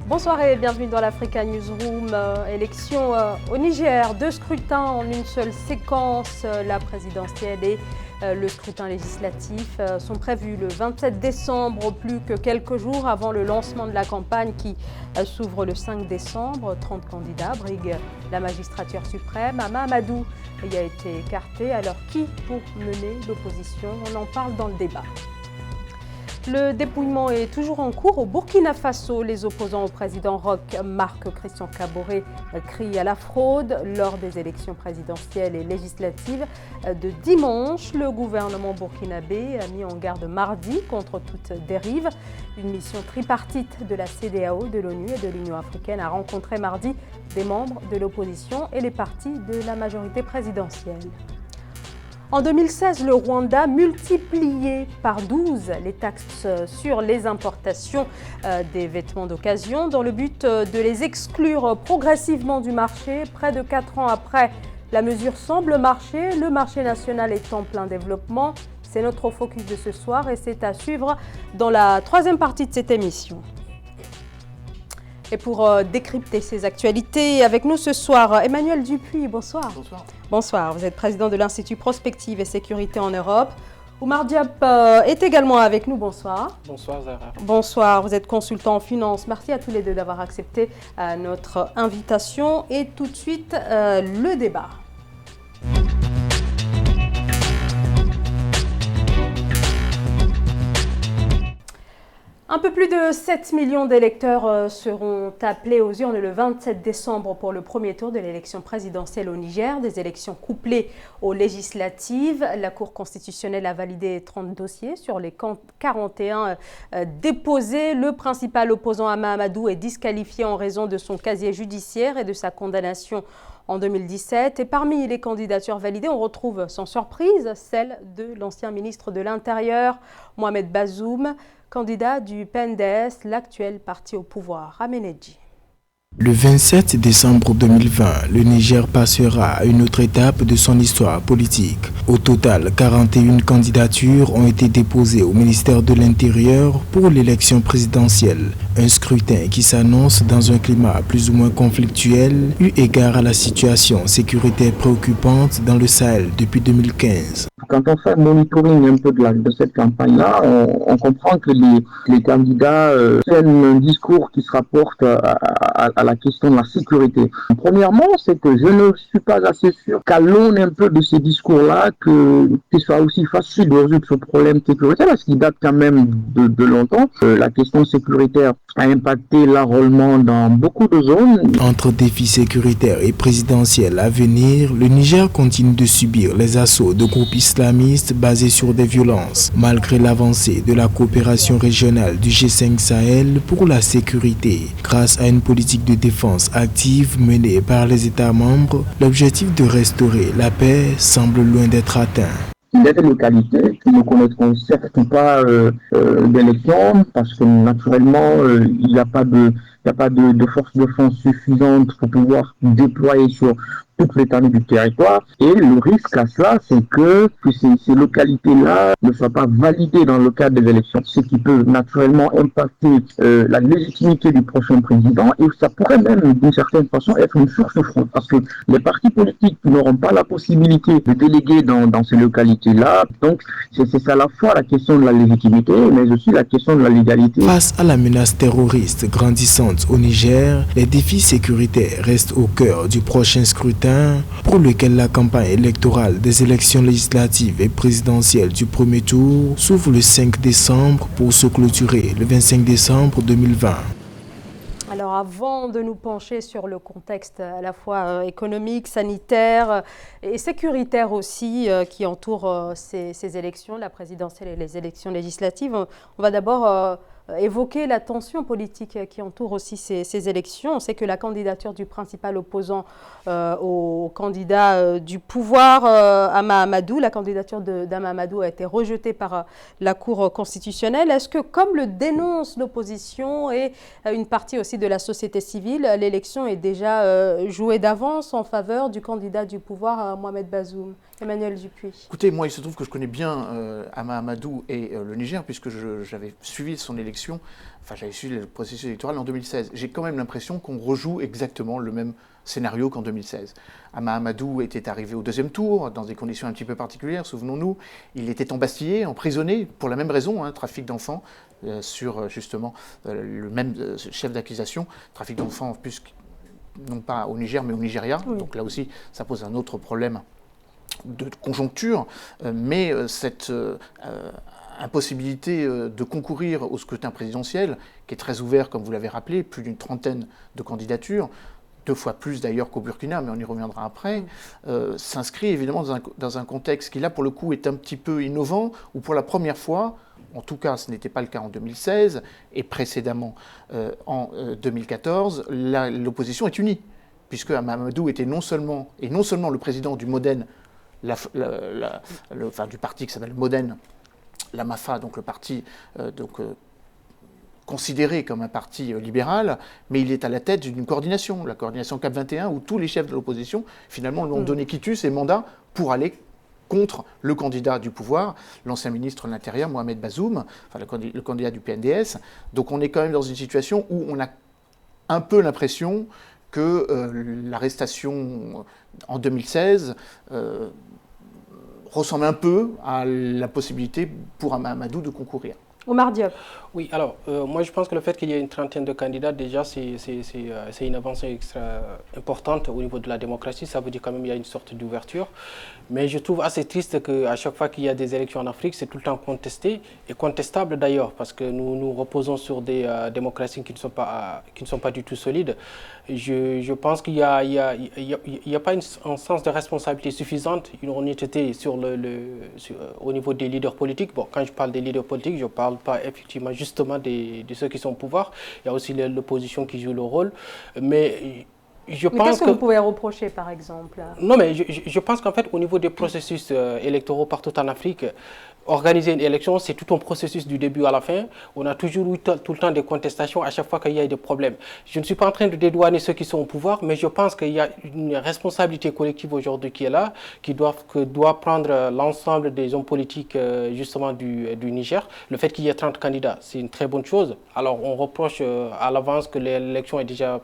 Bonsoir et bienvenue dans l'Africa Newsroom. Élection au Niger, 2 scrutins en une seule séquence. La présidentielle et le scrutin législatif sont prévus le 27 décembre, plus que quelques jours avant le lancement de la campagne qui s'ouvre le 5 décembre. 30 candidats briguent la magistrature suprême. Ama Amadou y a été écarté. Alors qui pour mener l'opposition? On en parle dans le débat. Le dépouillement est toujours en cours au Burkina Faso. Les opposants au président Roch Marc Christian Kaboré crient à la fraude lors des élections présidentielles et législatives de dimanche. Le gouvernement burkinabé a mis en garde mardi contre toute dérive. Une mission tripartite de la CEDEAO, de l'ONU et de l'Union africaine a rencontré mardi des membres de l'opposition et les partis de la majorité présidentielle. En 2016, le Rwanda multipliait par 12 les taxes sur les importations des vêtements d'occasion dans le but de les exclure progressivement du marché. Près de 4 ans après, la mesure semble marcher. Le marché national est en plein développement. C'est notre focus de ce soir et c'est à suivre dans la troisième partie de cette émission. Et pour décrypter ces actualités, avec nous ce soir, Emmanuel Dupuis, bonsoir. Bonsoir. Bonsoir, vous êtes président de l'Institut Prospective et Sécurité en Europe. Oumar Diop est également avec nous, bonsoir. Bonsoir Zahra. Bonsoir, vous êtes consultant en finance. Merci à tous les deux d'avoir accepté notre invitation. Et tout de suite, le débat. Un peu plus de 7 millions d'électeurs seront appelés aux urnes le 27 décembre pour le premier tour de l'élection présidentielle au Niger, des élections couplées aux législatives. La Cour constitutionnelle a validé 30 dossiers sur les 41 déposés. Le principal opposant Ama Amadou est disqualifié en raison de son casier judiciaire et de sa condamnation en 2017. Et parmi les candidatures validées, on retrouve sans surprise celle de l'ancien ministre de l'Intérieur, Mohamed Bazoum, candidat du PNDS, l'actuel parti au pouvoir, Amenedji. Le 27 décembre 2020, le Niger passera à une autre étape de son histoire politique. Au total, 41 candidatures ont été déposées au ministère de l'Intérieur pour l'élection présidentielle. Un scrutin qui s'annonce dans un climat plus ou moins conflictuel, eu égard à la situation sécuritaire préoccupante dans le Sahel depuis 2015. Quand on fait un monitoring un peu de cette campagne-là, on comprend que les candidats tiennent un discours qui se rapporte à la question de la sécurité. Premièrement, c'est que je ne suis pas assez sûr qu'à l'aune un peu de ces discours-là, qu'il soit aussi facile de résoudre ce problème sécuritaire, parce qu'il date quand même de longtemps. La question sécuritaire a impacté l'enrôlement dans beaucoup de zones. Entre défis sécuritaires et présidentiels à venir, le Niger continue de subir les assauts de groupes islamistes basés sur des violences, malgré l'avancée de la coopération régionale du G5 Sahel pour la sécurité. Grâce à une politique de défense active menée par les États membres, l'objectif de restaurer la paix semble loin d'être atteint. Il y a des localités qui ne connaîtront certes pas d'élections parce que naturellement il n'y a pas de force de défense suffisante pour pouvoir déployer sur toute l'étendue du territoire. Et le risque à cela, c'est que ces localités-là ne soient pas validées dans le cadre des élections, ce qui peut naturellement impacter la légitimité du prochain président, et ça pourrait même d'une certaine façon être une source de fraude, parce que les partis politiques n'auront pas la possibilité de déléguer dans ces localités-là. Donc c'est à la fois la question de la légitimité, mais aussi la question de la légalité. Face à la menace terroriste grandissante au Niger, les défis sécuritaires restent au cœur du prochain scrutin pour lequel la campagne électorale des élections législatives et présidentielles du premier tour s'ouvre le 5 décembre pour se clôturer le 25 décembre 2020. Alors avant de nous pencher sur le contexte à la fois économique, sanitaire et sécuritaire aussi qui entoure ces élections, la présidentielle et les élections législatives, on va d'abord évoquer la tension politique qui entoure aussi ces élections. On sait que la candidature du principal opposant au candidat du pouvoir, Ama Amadou, la candidature d'Ama Amadou a été rejetée par la Cour constitutionnelle. Est-ce que, comme le dénonce l'opposition et une partie aussi de la société civile, l'élection est déjà jouée d'avance en faveur du candidat du pouvoir, Mohamed Bazoum? Emmanuel Dupuis. Écoutez, moi, il se trouve que je connais bien Hama Amadou et le Niger, puisque j'avais suivi son élection, j'avais suivi le processus électoral en 2016. J'ai quand même l'impression qu'on rejoue exactement le même scénario qu'en 2016. Hama Amadou était arrivé au deuxième tour, dans des conditions un petit peu particulières, souvenons-nous. Il était embastillé, emprisonné, pour la même raison, trafic d'enfants, sur justement le même chef d'accusation, trafic d'enfants, non pas au Niger, mais au Nigeria. Oui. Donc là aussi, ça pose un autre problème de conjoncture, mais cette impossibilité de concourir au scrutin présidentiel, qui est très ouvert, comme vous l'avez rappelé, plus d'une trentaine de candidatures, 2 fois plus d'ailleurs qu'au Burkina, mais on y reviendra après, s'inscrit évidemment dans un contexte qui là pour le coup est un petit peu innovant, où pour la première fois, en tout cas ce n'était pas le cas en 2016, et précédemment en 2014, l'opposition est unie, puisque Mamadou était non seulement le président du Modène, du parti qui s'appelle Modène, la MAFA, donc le parti considéré comme un parti libéral, mais il est à la tête d'une coordination, la coordination CAP 21, où tous les chefs de l'opposition, finalement, lui ont donné quitus et mandat pour aller contre le candidat du pouvoir, l'ancien ministre de l'Intérieur, Mohamed Bazoum, le candidat du PNDS. Donc on est quand même dans une situation où on a un peu l'impression que l'arrestation en 2016 ressemble un peu à la possibilité pour Amadou de concourir. Omar Diop. Oui, alors, moi je pense que le fait qu'il y ait une trentaine de candidats, déjà, c'est une avancée extra importante au niveau de la démocratie. Ça veut dire quand même qu'il y a une sorte d'ouverture. Mais je trouve assez triste qu'à chaque fois qu'il y a des élections en Afrique, c'est tout le temps contesté, et contestable d'ailleurs, parce que nous reposons sur des démocraties qui ne sont pas du tout solides. Je pense qu'il n'y a pas un sens de responsabilité suffisante, une honnêteté au niveau des leaders politiques. Bon, quand je parle des leaders politiques, je ne parle pas effectivement justement de ceux qui sont au pouvoir. Il y a aussi l'opposition qui joue le rôle. Mais qu'est-ce que vous pouvez reprocher, par exemple? Non, mais je pense qu'en fait, au niveau des processus électoraux partout en Afrique, organiser une élection, c'est tout un processus du début à la fin. On a toujours eu tout le temps des contestations à chaque fois qu'il y a des problèmes. Je ne suis pas en train de dédouaner ceux qui sont au pouvoir, mais je pense qu'il y a une responsabilité collective aujourd'hui qui est là, que doit prendre l'ensemble des hommes politiques justement du Niger. Le fait qu'il y ait 30 candidats, c'est une très bonne chose. Alors on reproche à l'avance que l'élection est déjà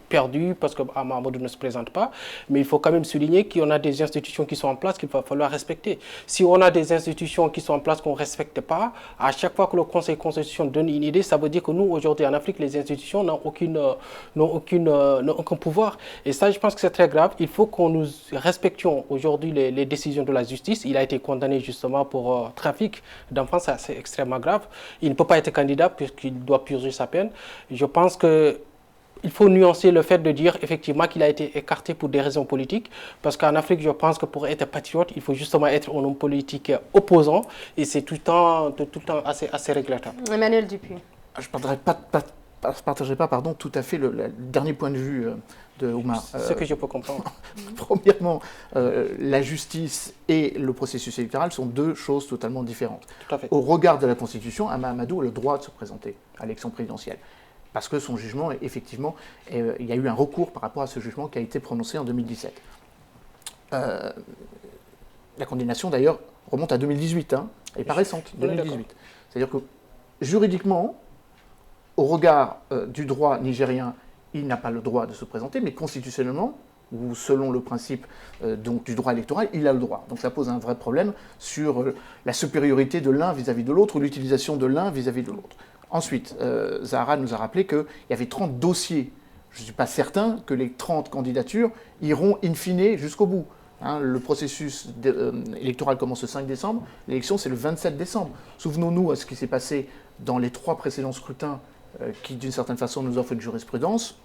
perdue parce que Mahamadou ne se présente pas, mais il faut quand même souligner qu'on a des institutions qui sont en place qu'il va falloir respecter. Si on a des institutions qui sont en place qu'on ne respecte pas, à chaque fois que le Conseil constitutionnel donne une idée, ça veut dire que nous, aujourd'hui en Afrique, les institutions n'ont aucun pouvoir. Et ça, je pense que c'est très grave. Il faut que nous respections aujourd'hui les décisions de la justice. Il a été condamné justement pour trafic d'enfants, ça c'est extrêmement grave. Il ne peut pas être candidat puisqu'il doit purger sa peine. Je pense que il faut nuancer le fait de dire effectivement qu'il a été écarté pour des raisons politiques, parce qu'en Afrique, je pense que pour être patriote, il faut justement être un homme politique opposant, et c'est tout le temps assez regrettable. Emmanuel Dupuis. Je ne partagerai pas tout à fait le dernier point de vue de Oumar. Ce que je peux comprendre. Premièrement, la justice et le processus électoral sont deux choses totalement différentes. Tout à fait. Au regard de la Constitution, Amadou a le droit de se présenter à l'élection présidentielle. Parce que son jugement, effectivement, il y a eu un recours par rapport à ce jugement qui a été prononcé en 2017. La condamnation, d'ailleurs, remonte à 2018, elle n'est pas récente, 2018. C'est-à-dire que, juridiquement, au regard du droit nigérien, il n'a pas le droit de se présenter, mais constitutionnellement, ou selon le principe donc, du droit électoral, il a le droit. Donc ça pose un vrai problème sur la supériorité de l'un vis-à-vis de l'autre, ou l'utilisation de l'un vis-à-vis de l'autre. Ensuite, Zahra nous a rappelé qu'il y avait 30 dossiers. Je ne suis pas certain que les 30 candidatures iront in fine jusqu'au bout. Le processus électoral commence le 5 décembre, l'élection c'est le 27 décembre. Souvenons-nous à ce qui s'est passé dans les 3 précédents scrutins qui d'une certaine façon nous offrent une jurisprudence.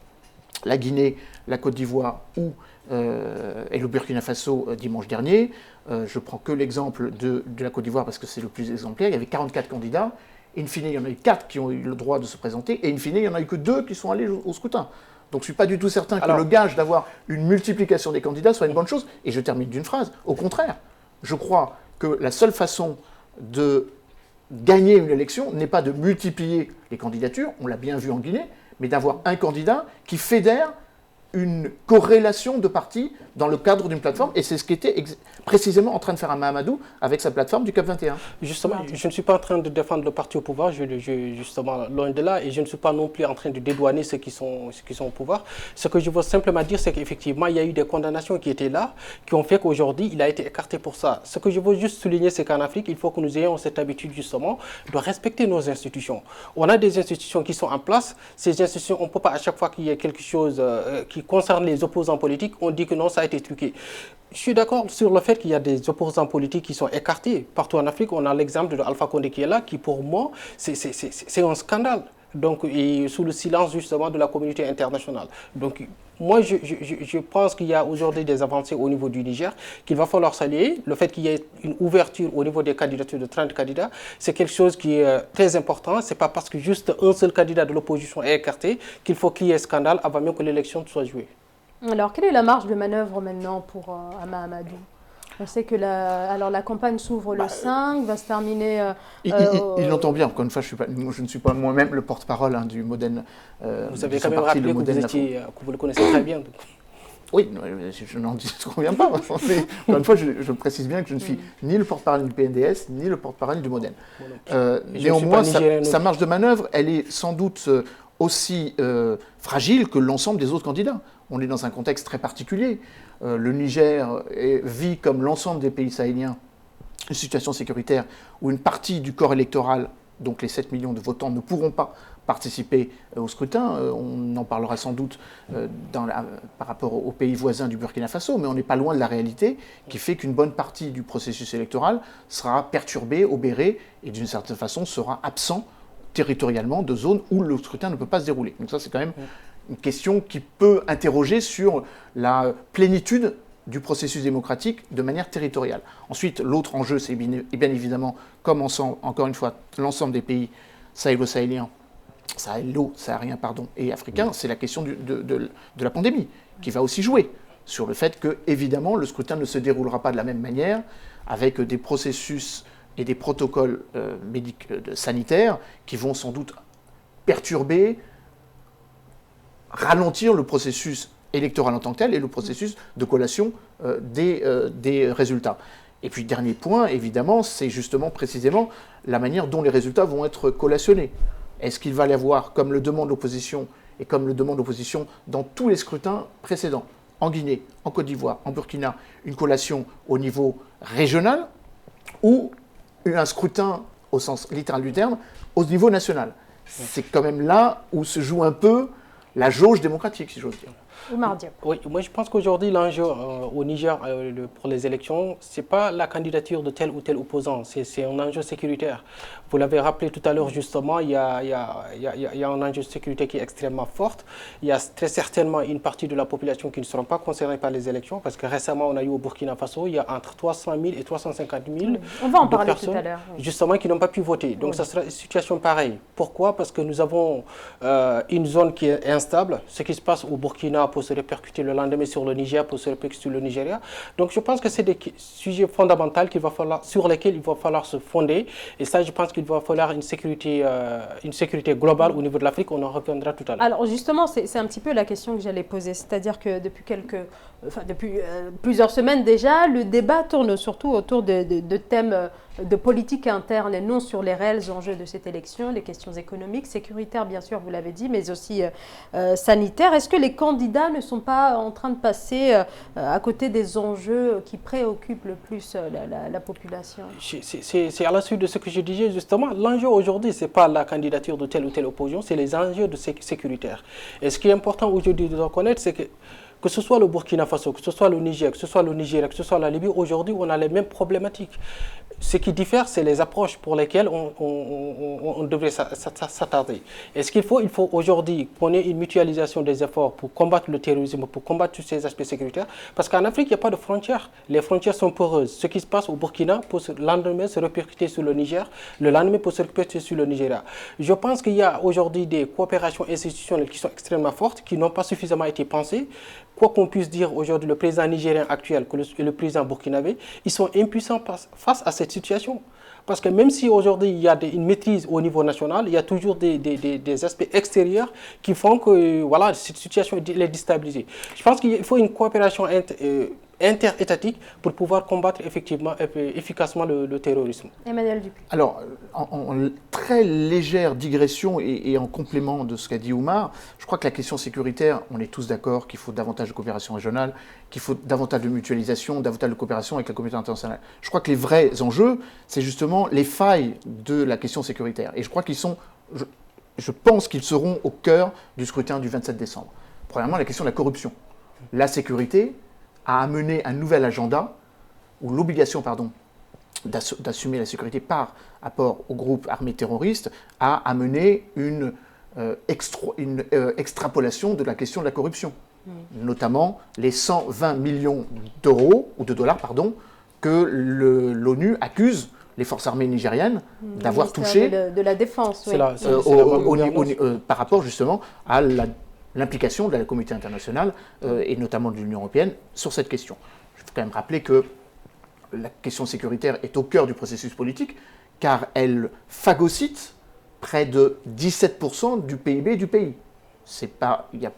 La Guinée, la Côte d'Ivoire et le Burkina Faso dimanche dernier. Je prends que l'exemple de la Côte d'Ivoire parce que c'est le plus exemplaire. Il y avait 44 candidats. In fine, il y en a eu 4 qui ont eu le droit de se présenter, et in fine, il n'y en a eu que 2 qui sont allés au scrutin. Donc je ne suis pas du tout certain que le gage d'avoir une multiplication des candidats soit une bonne chose. Et je termine d'une phrase. Au contraire, je crois que la seule façon de gagner une élection n'est pas de multiplier les candidatures, on l'a bien vu en Guinée, mais d'avoir un candidat qui fédère une corrélation de partis dans le cadre d'une plateforme, et c'est ce qu'était précisément en train de faire Mahamadou avec sa plateforme du COP 21. Justement, je ne suis pas en train de défendre le parti au pouvoir, justement, loin de là, et je ne suis pas non plus en train de dédouaner ceux qui sont au pouvoir. Ce que je veux simplement dire, c'est qu'effectivement, il y a eu des condamnations qui étaient là, qui ont fait qu'aujourd'hui, il a été écarté pour ça. Ce que je veux juste souligner, c'est qu'en Afrique, il faut que nous ayons cette habitude, justement, de respecter nos institutions. On a des institutions qui sont en place. Ces institutions, on ne peut pas, à chaque fois qu'il y a quelque chose qui concerne les opposants politiques, on dit que non, ça a été truqué. Je suis d'accord sur le fait qu'il y a des opposants politiques qui sont écartés. Partout en Afrique, on a l'exemple de Alpha Condé qui est là, qui pour moi, c'est un scandale. Donc, et sous le silence justement de la communauté internationale. Donc, moi, je pense qu'il y a aujourd'hui des avancées au niveau du Niger, qu'il va falloir saluer. Le fait qu'il y ait une ouverture au niveau des candidatures de 30 candidats, c'est quelque chose qui est très important. Ce n'est pas parce que juste un seul candidat de l'opposition est écarté qu'il faut qu'il y ait scandale avant même que l'élection soit jouée. Alors, quelle est la marge de manœuvre maintenant pour Mahamadou? On sait que la campagne s'ouvre le 5, va se terminer... il entend bien, encore une fois, je ne suis pas moi-même le porte-parole du Modène. Vous avez quand même rappelé que vous le connaissez très bien. Donc. Oui, je n'en reviens pas. Encore une fois, je précise bien que je ne suis ni le porte-parole du PNDS, ni le porte-parole du Modène. Néanmoins, sa marge de manœuvre, elle est sans doute aussi fragile que l'ensemble des autres candidats. On est dans un contexte très particulier. Le Niger vit, comme l'ensemble des pays sahéliens, une situation sécuritaire où une partie du corps électoral, donc les 7 millions de votants, ne pourront pas participer au scrutin. On en parlera sans doute par rapport aux pays voisins du Burkina Faso, mais on n'est pas loin de la réalité qui fait qu'une bonne partie du processus électoral sera perturbée, obérée, et d'une certaine façon sera absent territorialement de zones où le scrutin ne peut pas se dérouler. Donc ça, c'est quand même une question qui peut interroger sur la plénitude du processus démocratique de manière territoriale. Ensuite, l'autre enjeu, c'est bien évidemment, comme encore une fois, l'ensemble des pays sahélo-sahéliens, sahéliens et africains, c'est la question de la pandémie, qui va aussi jouer sur le fait que, évidemment, le scrutin ne se déroulera pas de la même manière, avec des processus et des protocoles sanitaires qui vont sans doute perturber, ralentir le processus électoral en tant que tel et le processus de collation des résultats. Et puis, dernier point, évidemment, c'est justement précisément la manière dont les résultats vont être collationnés. Est-ce qu'il va y avoir, comme le demande l'opposition, et comme le demande l'opposition dans tous les scrutins précédents, en Guinée, en Côte d'Ivoire, en Burkina, une collation au niveau régional ou un scrutin, au sens littéral du terme, au niveau national? C'est quand même là où se joue un peu la jauge démocratique, si j'ose dire. Oumar Diop. Oui, moi je pense qu'aujourd'hui l'enjeu au Niger pour les élections, ce n'est pas la candidature de tel ou tel opposant, c'est un enjeu sécuritaire. Vous l'avez rappelé tout à l'heure justement, il y a un enjeu de sécurité qui est extrêmement fort. Il y a très certainement une partie de la population qui ne seront pas concernés par les élections, parce que récemment on a eu au Burkina Faso, il y a entre 300 000 et 350 000 on va en parler personnes tout à l'heure, justement qui n'ont pas pu voter. Donc ça sera une situation pareille. Pourquoi? Parce que nous avons une zone qui est instable. Ce qui se passe au Burkina pour se répercuter le lendemain sur le Niger, pour se répercuter sur le Nigeria. Donc je pense que c'est des sujets fondamentaux sur lesquels il va falloir se fonder. Et ça, je pense qu'il va falloir une sécurité globale au niveau de l'Afrique. On en reviendra tout à l'heure. Alors justement, c'est un petit peu la question que j'allais poser. C'est-à-dire que depuis plusieurs semaines déjà, le débat tourne surtout autour de thèmes de politique interne et non sur les réels enjeux de cette élection, les questions économiques, sécuritaires bien sûr, vous l'avez dit, mais aussi sanitaires. Est-ce que les candidats ne sont pas en train de passer à côté des enjeux qui préoccupent le plus la population? C'est à la suite de ce que je disais justement. L'enjeu aujourd'hui, ce n'est pas la candidature de telle ou telle opposition, c'est les enjeux sécuritaires. Et ce qui est important aujourd'hui de reconnaître, c'est que ce soit le Burkina Faso, que ce soit le Niger, que ce soit le Nigeria, que ce soit la Libye, aujourd'hui, on a les mêmes problématiques. Ce qui diffère, c'est les approches pour lesquelles on devrait s'attarder. Et ce qu'il faut aujourd'hui qu'on ait une mutualisation des efforts pour combattre le terrorisme, pour combattre tous ces aspects sécuritaires. Parce qu'en Afrique, il n'y a pas de frontières. Les frontières sont poreuses. Ce qui se passe au Burkina peut le lendemain se répercuter sur le Niger, le lendemain peut se répercuter sur le Nigeria. Je pense qu'il y a aujourd'hui des coopérations institutionnelles qui sont extrêmement fortes, qui n'ont pas suffisamment été pensées. quoi qu'on puisse dire aujourd'hui, le président nigérien actuel et le président burkinabé, ils sont impuissants face à cette situation. Parce que même si aujourd'hui il y a une maîtrise au niveau national, il y a toujours des aspects extérieurs qui font que voilà, cette situation est déstabilisée. Je pense qu'il faut une coopération interétatique pour pouvoir combattre effectivement, efficacement le terrorisme. Emmanuel Dupuy. Alors, en très légère digression et en complément de ce qu'a dit Oumar, je crois que la question sécuritaire, on est tous d'accord qu'il faut davantage de coopération régionale, qu'il faut davantage de mutualisation, davantage de coopération avec la communauté internationale. Je crois que les vrais enjeux, c'est justement les failles de la question sécuritaire. Et je crois qu'ils sont, je pense qu'ils seront au cœur du scrutin du 27 décembre. Premièrement, la question de la corruption. La sécurité a amené un nouvel agenda, ou l'obligation, d'assumer la sécurité par rapport aux groupes armés terroristes, a amené une extrapolation de la question de la corruption. Notamment les 120 millions d'euros, ou de dollars, que l'ONU accuse les forces armées nigériennes d'avoir touché de la défense, oui. Par rapport justement à l'implication de la communauté internationale et notamment de l'Union européenne sur cette question. Il faut quand même rappeler que la question sécuritaire est au cœur du processus politique car elle phagocyte près de 17% du PIB du pays. C'est pas, il y a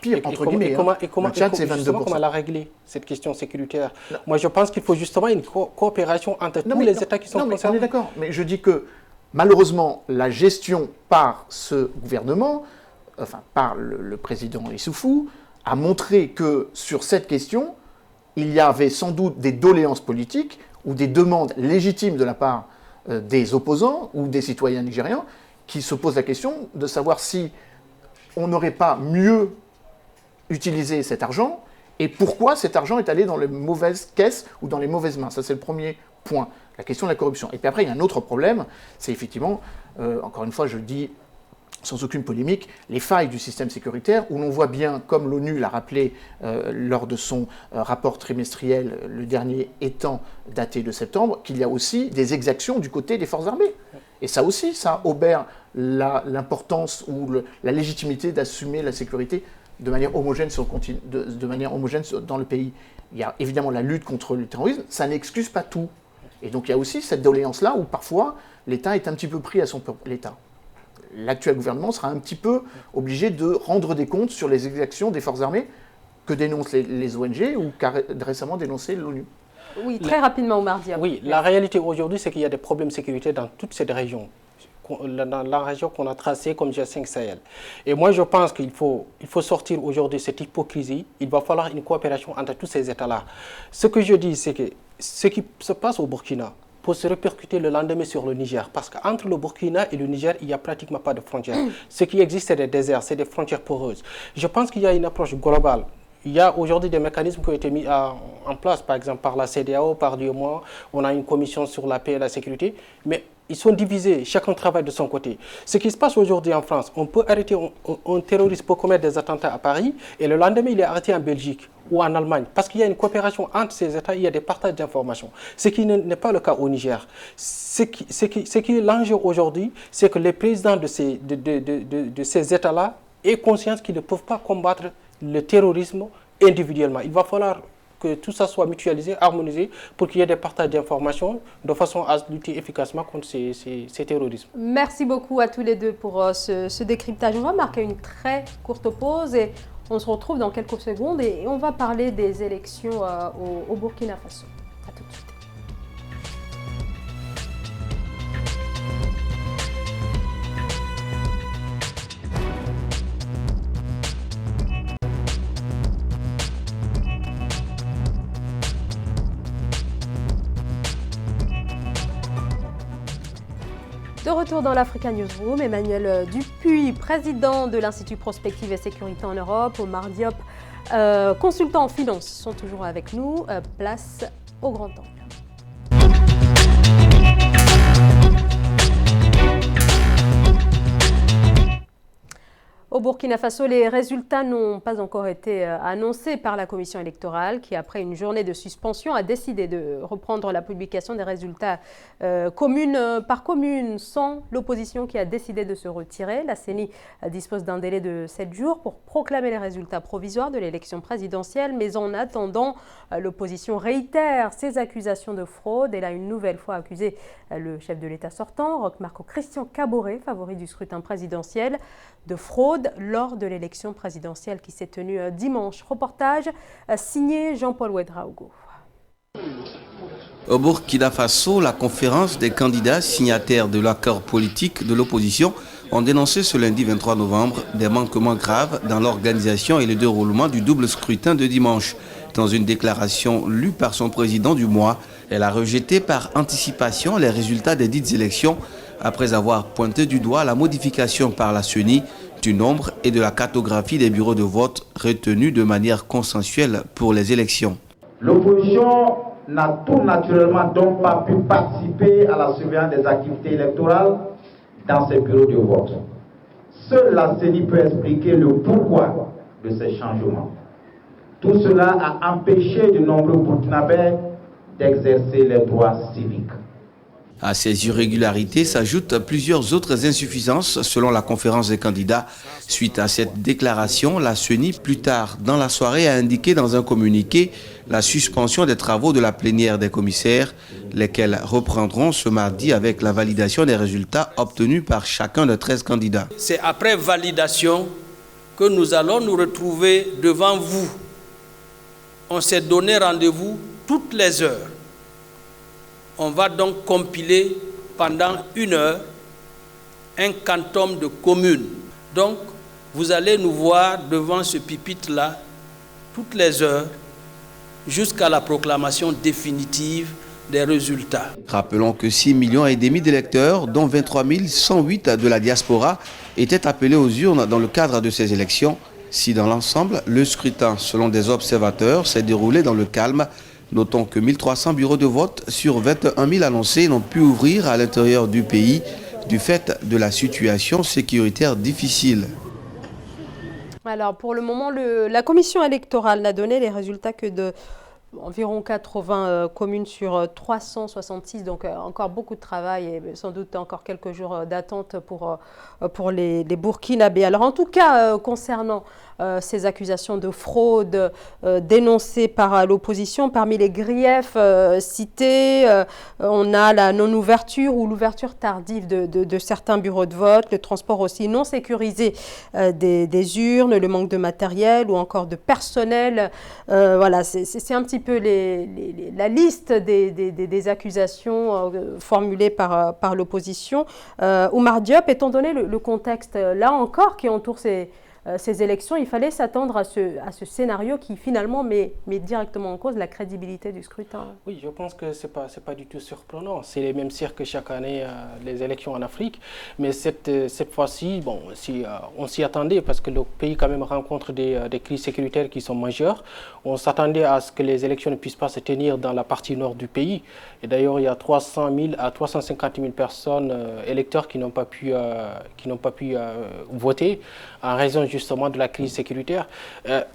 pire entre guillemets. Comment elle a réglé cette question sécuritaire? Moi, je pense qu'il faut justement une coopération entre tous les États qui sont concernés. On est d'accord, mais je dis que malheureusement, la gestion par ce gouvernement, par le président Issoufou, a montré que sur cette question, il y avait sans doute des doléances politiques ou des demandes légitimes de la part des opposants ou des citoyens nigérians qui se posent la question de savoir si on n'aurait pas mieux utilisé cet argent et pourquoi cet argent est allé dans les mauvaises caisses ou dans les mauvaises mains. Ça, c'est le premier point, la question de la corruption. Et puis après, il y a un autre problème, c'est effectivement, encore une fois, je le dis sans aucune polémique, les failles du système sécuritaire, où l'on voit bien, comme l'ONU l'a rappelé lors de son rapport trimestriel, le dernier étant daté de septembre, qu'il y a aussi des exactions du côté des forces armées. Et ça aussi, ça obère l'importance ou la légitimité d'assumer la sécurité de manière homogène, dans le pays. Il y a évidemment la lutte contre le terrorisme, ça n'excuse pas tout. Et donc il y a aussi cette doléance-là où parfois l'État est un petit peu pris à son propre l'État. L'actuel gouvernement sera un petit peu obligé de rendre des comptes sur les exactions des forces armées que dénoncent les ONG ou qu'a récemment dénoncé l'ONU. Oui, très rapidement, Oumar Diab. Oui, la réalité aujourd'hui, c'est qu'il y a des problèmes sécuritaires dans toute cette région, dans la région qu'on a tracée comme G5 Sahel. Et moi, je pense qu'il faut sortir aujourd'hui de cette hypocrisie. Il va falloir une coopération entre tous ces États-là. Ce que je dis, c'est que ce qui se passe au Burkina peut se répercuter le lendemain sur le Niger. Parce qu'entre le Burkina et le Niger, il n'y a pratiquement pas de frontières. Ce qui existe, c'est des déserts, c'est des frontières poreuses. Je pense qu'il y a une approche globale. Il y a aujourd'hui des mécanismes qui ont été mis en place, par exemple par la CEDEAO, par l'UEMOA. On a une commission sur la paix et la sécurité, mais ils sont divisés, chacun travaille de son côté. Ce qui se passe aujourd'hui en France, on peut arrêter un terroriste pour commettre des attentats à Paris, et le lendemain, il est arrêté en Belgique ou en Allemagne, parce qu'il y a une coopération entre ces États, il y a des partages d'informations. Ce qui n'est pas le cas au Niger. Ce qui est l'enjeu aujourd'hui, c'est que les présidents de ces États-là aient conscience qu'ils ne peuvent pas combattre le terrorisme individuellement. Il va falloir que tout ça soit mutualisé, harmonisé, pour qu'il y ait des partages d'informations de façon à lutter efficacement contre ces terrorismes. Merci beaucoup à tous les deux pour ce décryptage. On va marquer une très courte pause et on se retrouve dans quelques secondes et on va parler des élections au Burkina Faso. À tout de suite. De retour dans l'Africa Newsroom, Emmanuel Dupuy, président de l'Institut Prospective et Sécurité en Europe, Oumar Diop, consultant en finance, sont toujours avec nous. Place au grand angle. Au Burkina Burkina Faso, les résultats n'ont pas encore été annoncés par la commission électorale qui, après une journée de suspension, a décidé de reprendre la publication des résultats commune par commune, sans l'opposition qui a décidé de se retirer. La CENI dispose d'un délai de 7 jours pour proclamer les résultats provisoires de l'élection présidentielle, mais en attendant, l'opposition réitère ses accusations de fraude. Elle a une nouvelle fois accusé le chef de l'État sortant, Roch Marc Christian Kaboré, favori du scrutin présidentiel, de fraude lors de l'élection présidentielle qui s'est tenue dimanche. Reportage signé Jean-Paul Ouedraogo. Au Burkina Faso, la conférence des candidats signataires de l'accord politique de l'opposition ont dénoncé ce lundi 23 novembre des manquements graves dans l'organisation et le déroulement du double scrutin de dimanche. Dans une déclaration lue par son président du mois, elle a rejeté par anticipation les résultats des dites élections après avoir pointé du doigt la modification par la CENI du nombre et de la cartographie des bureaux de vote retenus de manière consensuelle pour les élections. L'opposition n'a tout naturellement donc pas pu participer à la surveillance des activités électorales dans ces bureaux de vote. Seule la CENI peut expliquer le pourquoi de ces changements. Tout cela a empêché de nombreux Burkinabés d'exercer leurs droits civiques. À ces irrégularités s'ajoutent plusieurs autres insuffisances selon la conférence des candidats. Suite à cette déclaration, la CENI, plus tard dans la soirée, a indiqué dans un communiqué la suspension des travaux de la plénière des commissaires, lesquels reprendront ce mardi avec la validation des résultats obtenus par chacun des 13 candidats. C'est après validation que nous allons nous retrouver devant vous. On s'est donné rendez-vous toutes les heures. On va donc compiler pendant 1 heure un quantum de communes. Donc, vous allez nous voir devant ce pupitre-là toutes les heures jusqu'à la proclamation définitive des résultats. Rappelons que 6,5 millions d'électeurs, dont 23 108 de la diaspora, étaient appelés aux urnes dans le cadre de ces élections. Si dans l'ensemble, le scrutin, selon des observateurs, s'est déroulé dans le calme, notons que 1300 bureaux de vote sur 21 000 annoncés n'ont pu ouvrir à l'intérieur du pays du fait de la situation sécuritaire difficile. Alors pour le moment, la commission électorale n'a donné les résultats que de environ 80 communes sur 366, donc encore beaucoup de travail et sans doute encore quelques jours d'attente pour les Burkinabés. Alors en tout cas, concernant ces accusations de fraude dénoncées par l'opposition, parmi les griefs cités, on a la non-ouverture ou l'ouverture tardive de certains bureaux de vote, le transport aussi non sécurisé des urnes, le manque de matériel ou encore de personnel. Voilà, c'est un petit peu la liste des accusations formulées par l'opposition. Oumar Diop, étant donné le contexte là encore qui entoure ces élections, il fallait s'attendre à ce scénario qui finalement met directement en cause la crédibilité du scrutin. Oui, je pense que c'est pas du tout surprenant. C'est les mêmes cirques chaque année, les élections en Afrique. Mais cette fois-ci, bon, on s'y attendait parce que le pays quand même rencontre des crises sécuritaires qui sont majeures. On s'attendait à ce que les élections ne puissent pas se tenir dans la partie nord du pays. Et d'ailleurs, il y a 300 000 à 350 000 personnes, électeurs, qui n'ont pas pu voter en raison justement de la crise sécuritaire.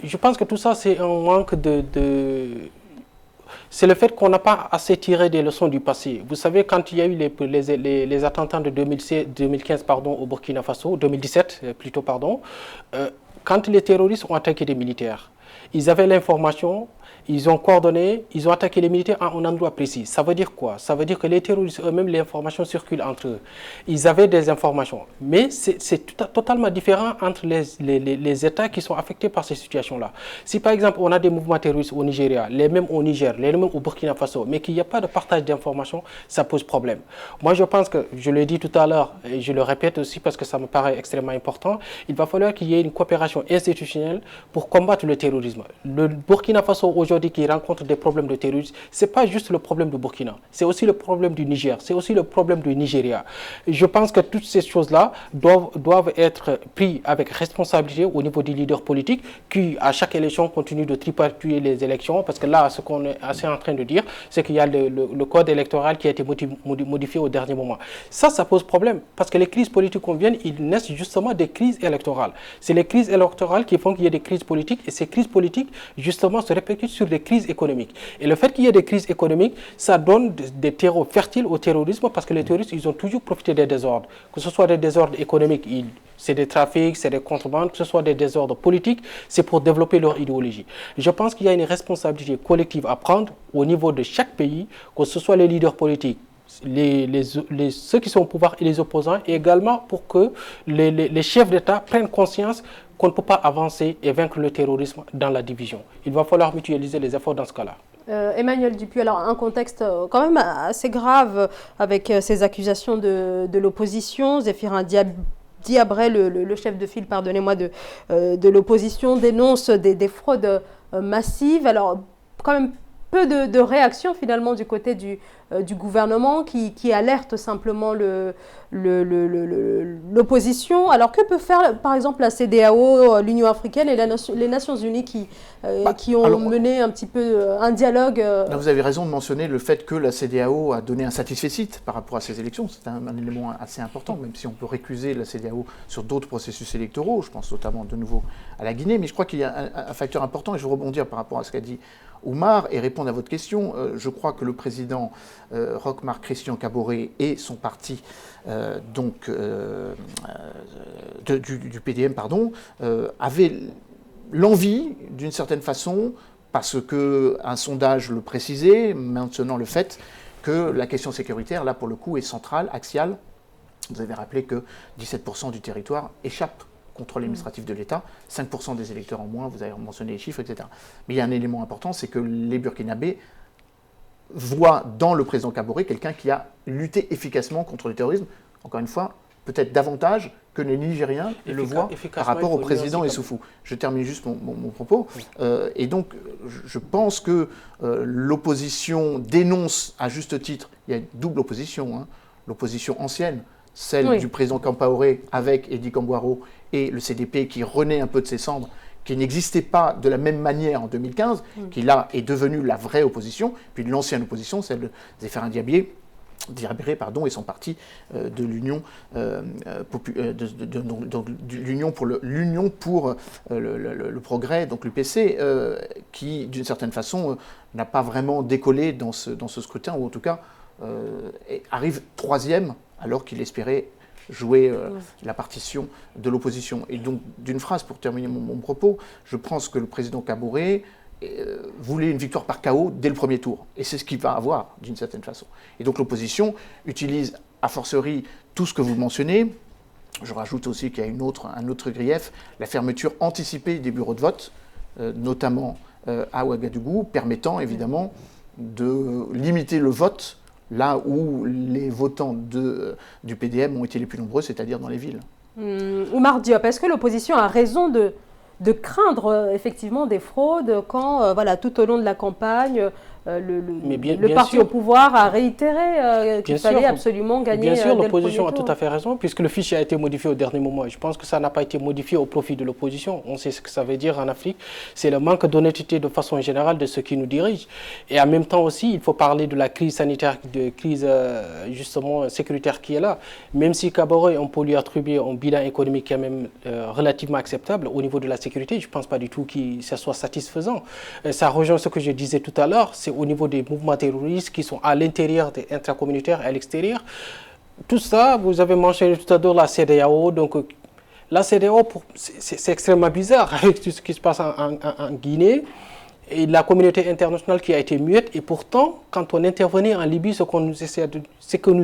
Je pense que tout ça, c'est un manque c'est le fait qu'on n'a pas assez tiré des leçons du passé. Vous savez, quand il y a eu les attentats de 2015 au Burkina Faso, 2017 plutôt, quand les terroristes ont attaqué des militaires, ils avaient l'information, ils ont coordonné, ils ont attaqué les militaires à un endroit précis. Ça veut dire quoi? Ça veut dire que les terroristes eux-mêmes, l'information circule entre eux. Ils avaient des informations. Mais c'est totalement différent entre les États qui sont affectés par ces situations-là. Si par exemple, on a des mouvements terroristes au Nigeria, les mêmes au Niger, les mêmes au Burkina Faso, mais qu'il n'y a pas de partage d'informations, ça pose problème. Moi, je pense que, je l'ai dit tout à l'heure, et je le répète aussi parce que ça me paraît extrêmement important, il va falloir qu'il y ait une coopération institutionnelle pour combattre le terrorisme. Le Burkina Faso aujourd'hui dit qu'ils rencontrent des problèmes de terrorisme, ce n'est pas juste le problème du Burkina, c'est aussi le problème du Niger, c'est aussi le problème du Nigeria. Et je pense que toutes ces choses-là doivent être prises avec responsabilité au niveau des leaders politiques qui, à chaque élection, continuent de tripatouiller les élections. Parce que là, ce qu'on est assez en train de dire, c'est qu'il y a le code électoral qui a été modifié au dernier moment. Ça pose problème. Parce que les crises politiques qu'on vient, ils naissent justement des crises électorales. C'est les crises électorales qui font qu'il y ait des crises politiques. Et ces crises politiques, justement, se répercutent sur des crises économiques. Et le fait qu'il y ait des crises économiques, ça donne des terreaux fertiles au terrorisme parce que les terroristes, ils ont toujours profité des désordres. Que ce soit des désordres économiques, c'est des trafics, c'est des contrebandes, que ce soit des désordres politiques, c'est pour développer leur idéologie. Je pense qu'il y a une responsabilité collective à prendre au niveau de chaque pays, que ce soit les leaders politiques, ceux qui sont au pouvoir et les opposants, et également pour que les chefs d'État prennent conscience qu'on ne peut pas avancer et vaincre le terrorisme dans la division. Il va falloir mutualiser les efforts dans ce cas-là. Emmanuel Dupuy, alors un contexte quand même assez grave avec ces accusations de l'opposition. Zéphirin Diabré, le chef de file, pardonnez-moi, de l'opposition, dénonce des fraudes massives. Alors, quand même, peu de réactions finalement du côté du gouvernement qui alerte simplement l'opposition. Alors, que peut faire, par exemple, la CEDEAO, l'Union africaine et les Nations unies qui ont mené un petit peu un dialogue Là, vous avez raison de mentionner le fait que la CEDEAO a donné un satisfecit par rapport à ces élections. C'est un élément assez important, même si on peut récuser la CEDEAO sur d'autres processus électoraux. Je pense notamment de nouveau à la Guinée. Mais je crois qu'il y a un facteur important, et je veux rebondir par rapport à ce qu'a dit Oumar et répondre à votre question. Je crois que le président Roch-Marc Christian Kaboré et son parti du PDM avaient l'envie, d'une certaine façon, parce qu'un sondage le précisait, mentionnant le fait que la question sécuritaire, là pour le coup, est centrale, axiale. Vous avez rappelé que 17% du territoire échappe contrôle administratif de l'État, 5% des électeurs en moins, vous avez mentionné les chiffres, etc. Mais il y a un élément important, c'est que les Burkinabés voient dans le président Kaboré quelqu'un qui a lutté efficacement contre le terrorisme, encore une fois, peut-être davantage que les Nigériens le voient par rapport au président Issoufou. Je termine juste mon propos. Et donc, je pense que l'opposition dénonce à juste titre, il y a une double opposition, l'opposition ancienne, celle du président Compaoré avec Edi Kambouaro et le CDP qui renaît un peu de ses cendres, qui n'existait pas de la même manière en 2015, qui là est devenue la vraie opposition, puis l'ancienne opposition, celle de Zéphirin Diabré, et son parti de l'Union pour le progrès, donc l'UPC, qui d'une certaine façon n'a pas vraiment décollé dans ce scrutin, ou en tout cas arrive troisième alors qu'il espérait jouer la partition de l'opposition. Et donc, d'une phrase pour terminer mon propos, je pense que le président Kaboré voulait une victoire par KO dès le premier tour. Et c'est ce qu'il va avoir, d'une certaine façon. Et donc l'opposition utilise a fortiori tout ce que vous mentionnez. Je rajoute aussi qu'il y a un autre grief, la fermeture anticipée des bureaux de vote, notamment à Ouagadougou, permettant évidemment de limiter le vote là où les votants du PDM ont été les plus nombreux, c'est-à-dire dans les villes. Oumar Diop, est-ce que l'opposition a raison de craindre effectivement des fraudes quand, tout au long de la campagne, le parti au pouvoir a réitéré qu'il fallait absolument gagner. Bien sûr, l'opposition a tout à fait raison, puisque le fichier a été modifié au dernier moment. Je pense que ça n'a pas été modifié au profit de l'opposition. On sait ce que ça veut dire en Afrique. C'est le manque d'honnêteté de façon générale de ceux qui nous dirigent. Et en même temps aussi, il faut parler de la crise sanitaire, de crise justement sécuritaire qui est là. Même si Kaboré, on peut lui attribuer un bilan économique qui est même relativement acceptable au niveau de la sécurité, je ne pense pas du tout que ça soit satisfaisant. Ça rejoint ce que je disais tout à l'heure, c'est au niveau des mouvements terroristes qui sont à l'intérieur des intracommunautaires et à l'extérieur. Tout ça, vous avez mentionné tout à l'heure la CEDEAO. Donc, la CEDEAO, c'est extrêmement bizarre avec tout ce qui se passe en Guinée. Et la communauté internationale qui a été muette. Et pourtant, quand on intervenait en Libye, ce que nous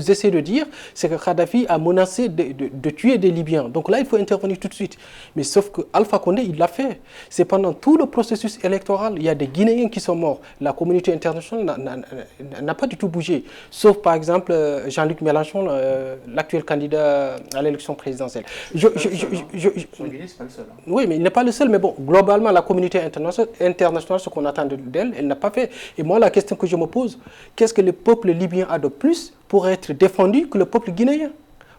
essaie de dire, c'est que Kadhafi a menacé de tuer des Libyens. Donc là, il faut intervenir tout de suite. Mais sauf que Alpha Condé, il l'a fait. C'est pendant tout le processus électoral, il y a des Guinéens qui sont morts. La communauté internationale n'a pas du tout bougé. Sauf par exemple Jean-Luc Mélenchon, l'actuel candidat à l'élection présidentielle. En Guinée, c'est pas le seul. Oui, mais il n'est pas le seul. Mais bon, globalement, la communauté internationale se qu'on attend d'elle, elle n'a pas fait. Et moi, la question que je me pose, qu'est-ce que le peuple libyen a de plus pour être défendu que le peuple guinéen?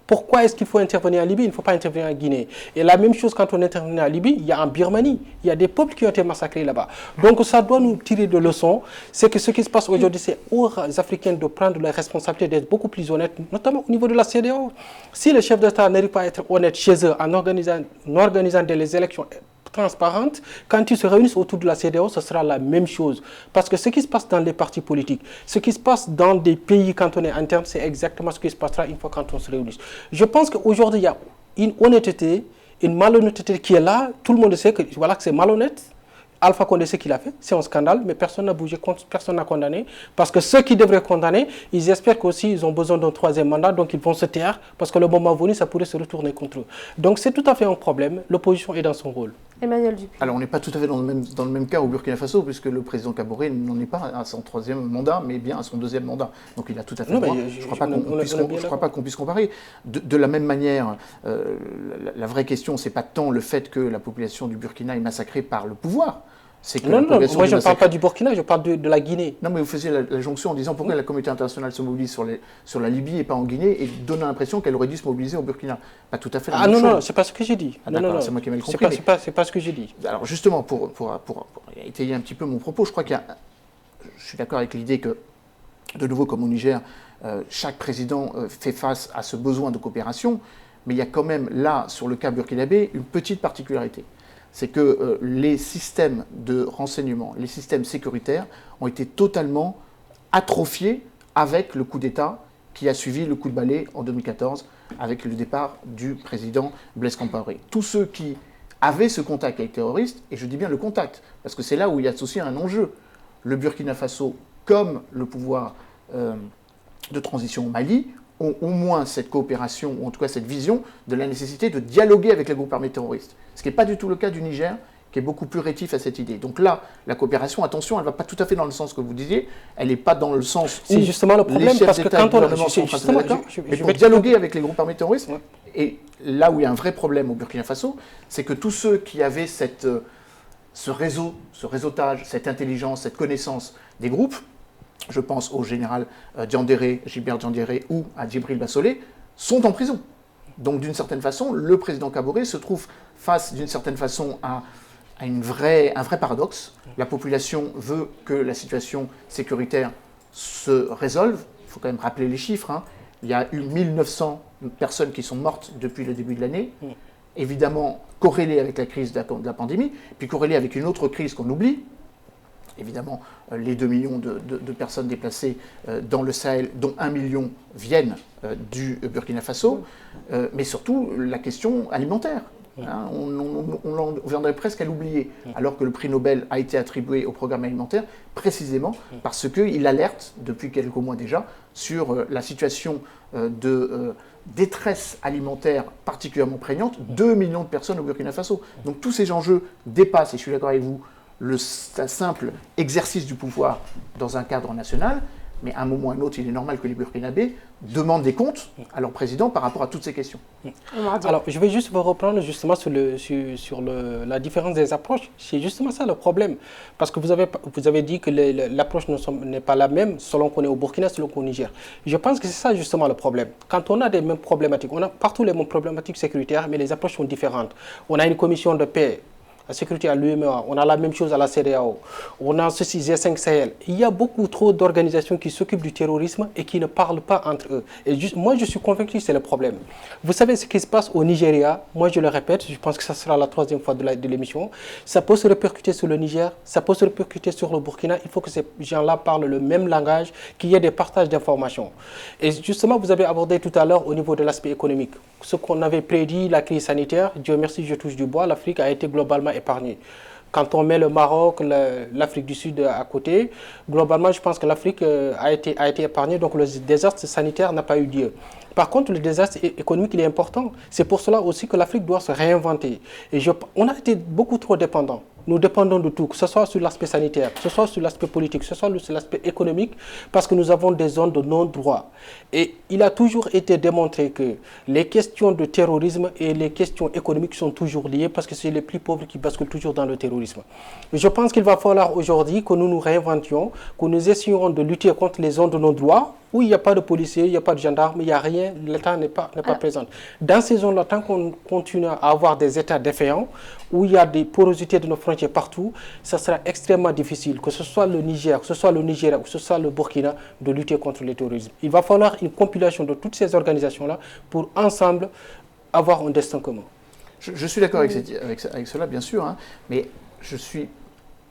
Pourquoi est-ce qu'il faut intervenir en Libye? Il ne faut pas intervenir en Guinée. Et la même chose quand on intervient en Libye, il y a en Birmanie. Il y a des peuples qui ont été massacrés là-bas. Donc ça doit nous tirer de leçons. C'est que ce qui se passe aujourd'hui, c'est aux Africains de prendre la responsabilité d'être beaucoup plus honnêtes, notamment au niveau de la CEDEAO. Si les chefs d'État n'arrivent pas à être honnêtes chez eux en organisant des élections transparentes, quand ils se réunissent autour de la CEDEAO, ce sera la même chose. Parce que ce qui se passe dans les partis politiques, ce qui se passe dans des pays quand on est interne, c'est exactement ce qui se passera une fois quand on se réunit. Je pense qu'aujourd'hui, il y a une honnêteté, une malhonnêteté qui est là. Tout le monde sait que, voilà, que c'est malhonnête. Alpha Condé, ce qu'il a fait, c'est un scandale, mais personne n'a bougé, personne n'a condamné. Parce que ceux qui devraient condamner, ils espèrent qu'aussi ils ont besoin d'un troisième mandat, donc ils vont se taire, parce que le moment venu, ça pourrait se retourner contre eux. Donc c'est tout à fait un problème. L'opposition est dans son rôle. Emmanuel Dupuy. Alors on n'est pas tout à fait dans le même cas au Burkina Faso, puisque le président Kaboré n'en est pas à son troisième mandat, mais bien à son deuxième mandat. Donc il a tout à fait droit. Je ne crois pas qu'on puisse comparer. De la même manière, la vraie question, c'est pas tant le fait que la population du Burkina est massacrée par le pouvoir. Non, moi je ne parle pas du Burkina, je parle de la Guinée. Non, mais vous faisiez la jonction en disant pourquoi la communauté internationale se mobilise sur la Libye et pas en Guinée, et donne l'impression qu'elle aurait dû se mobiliser au Burkina. Pas tout à fait la même chose. Non, c'est pas ce que j'ai dit. C'est moi qui ai mal compris. C'est pas ce que j'ai dit. Alors justement, pour étayer un petit peu mon propos, je crois je suis d'accord avec l'idée que, de nouveau comme au Niger, chaque président fait face à ce besoin de coopération, mais il y a quand même là, sur le cas burkinabé, une petite particularité. C'est que les systèmes de renseignement, les systèmes sécuritaires ont été totalement atrophiés avec le coup d'État qui a suivi le coup de balai en 2014 avec le départ du président Blaise Compaoré. Tous ceux qui avaient ce contact avec les terroristes, et je dis bien le contact, parce que c'est là où il y a associé un enjeu, le Burkina Faso comme le pouvoir de transition au Mali, ont au moins cette coopération, ou en tout cas cette vision de la nécessité de dialoguer avec les groupes armés terroristes. Ce qui n'est pas du tout le cas du Niger, qui est beaucoup plus rétif à cette idée. Donc là, la coopération, attention, elle ne va pas tout à fait dans le sens que vous disiez, elle n'est pas dans le sens où c'est justement le problème, les chefs parce que quand on mais pour dialoguer avec les groupes armés terroristes, et là où il y a un vrai problème au Burkina Faso, c'est que tous ceux qui avaient ce réseautage, cette intelligence, cette connaissance des groupes, je pense au général Gilbert Diandéré ou à Djibril Bassolé, sont en prison. Donc d'une certaine façon, le président Kaboré se trouve face d'une certaine façon à un vrai paradoxe. La population veut que la situation sécuritaire se résolve. Il faut quand même rappeler les chiffres. Hein. Il y a eu 1900 personnes qui sont mortes depuis le début de l'année. Évidemment, corrélées avec la crise de la pandémie, puis corrélées avec une autre crise qu'on oublie. Évidemment, les 2 millions de personnes déplacées dans le Sahel, dont 1 million viennent du Burkina Faso, mais surtout la question alimentaire. Hein, on viendrait presque à l'oublier, alors que le prix Nobel a été attribué au programme alimentaire, précisément parce qu'il alerte, depuis quelques mois déjà, sur la situation de détresse alimentaire particulièrement prégnante, 2 millions de personnes au Burkina Faso. Donc tous ces enjeux dépassent, et je suis d'accord avec vous, le simple exercice du pouvoir dans un cadre national, mais à un moment ou à un autre, il est normal que les Burkinabés demandent des comptes à leur président par rapport à toutes ces questions. Alors, je vais juste vous reprendre justement sur la différence des approches. C'est justement ça le problème. Parce que vous avez dit que l'approche n'est pas la même selon qu'on est au Burkina, selon qu'on est au Niger. Je pense que c'est ça justement le problème. Quand on a des mêmes problématiques, on a partout les mêmes problématiques sécuritaires, mais les approches sont différentes. On a une commission de paix, la sécurité à l'UMA, on a la même chose à la CEDEAO, on a ceci, G5 Sahel. Il y a beaucoup trop d'organisations qui s'occupent du terrorisme et qui ne parlent pas entre eux. Et moi, je suis convaincu que c'est le problème. Vous savez ce qui se passe au Nigeria, moi je le répète, je pense que ça sera la 3e fois de l'émission, ça peut se répercuter sur le Niger, ça peut se répercuter sur le Burkina, il faut que ces gens-là parlent le même langage, qu'il y ait des partages d'informations. Et justement, vous avez abordé tout à l'heure au niveau de l'aspect économique. Ce qu'on avait prédit, la crise sanitaire, Dieu merci, je touche du bois, l'Afrique a été globalement épargnée. Quand on met le Maroc, l'Afrique du Sud à côté, globalement, je pense que l'Afrique a été épargnée, donc le désastre sanitaire n'a pas eu lieu. Par contre, le désastre économique, il est important. C'est pour cela aussi que l'Afrique doit se réinventer. Et on a été beaucoup trop dépendants. nous dépendons de tout, que ce soit sur l'aspect sanitaire, que ce soit sur l'aspect politique, que ce soit sur l'aspect économique, parce que nous avons des zones de non-droit. Et il a toujours été démontré que les questions de terrorisme et les questions économiques sont toujours liées, parce que c'est les plus pauvres qui basculent toujours dans le terrorisme. Je pense qu'il va falloir aujourd'hui que nous nous réinventions, que nous essayions de lutter contre les zones de non-droit, où il n'y a pas de policiers, il n'y a pas de gendarmes, il n'y a rien, l'État n'est pas présent. Dans ces zones-là, tant qu'on continue à avoir des États défaillants, où il y a des porosités de nos frontières partout, ça sera extrêmement difficile, que ce soit le Niger, que ce soit le Nigeria, que ce soit le Burkina, de lutter contre le terrorisme. Il va falloir une compilation de toutes ces organisations-là pour ensemble avoir un destin commun. Je suis d'accord avec cela, bien sûr, hein, mais je suis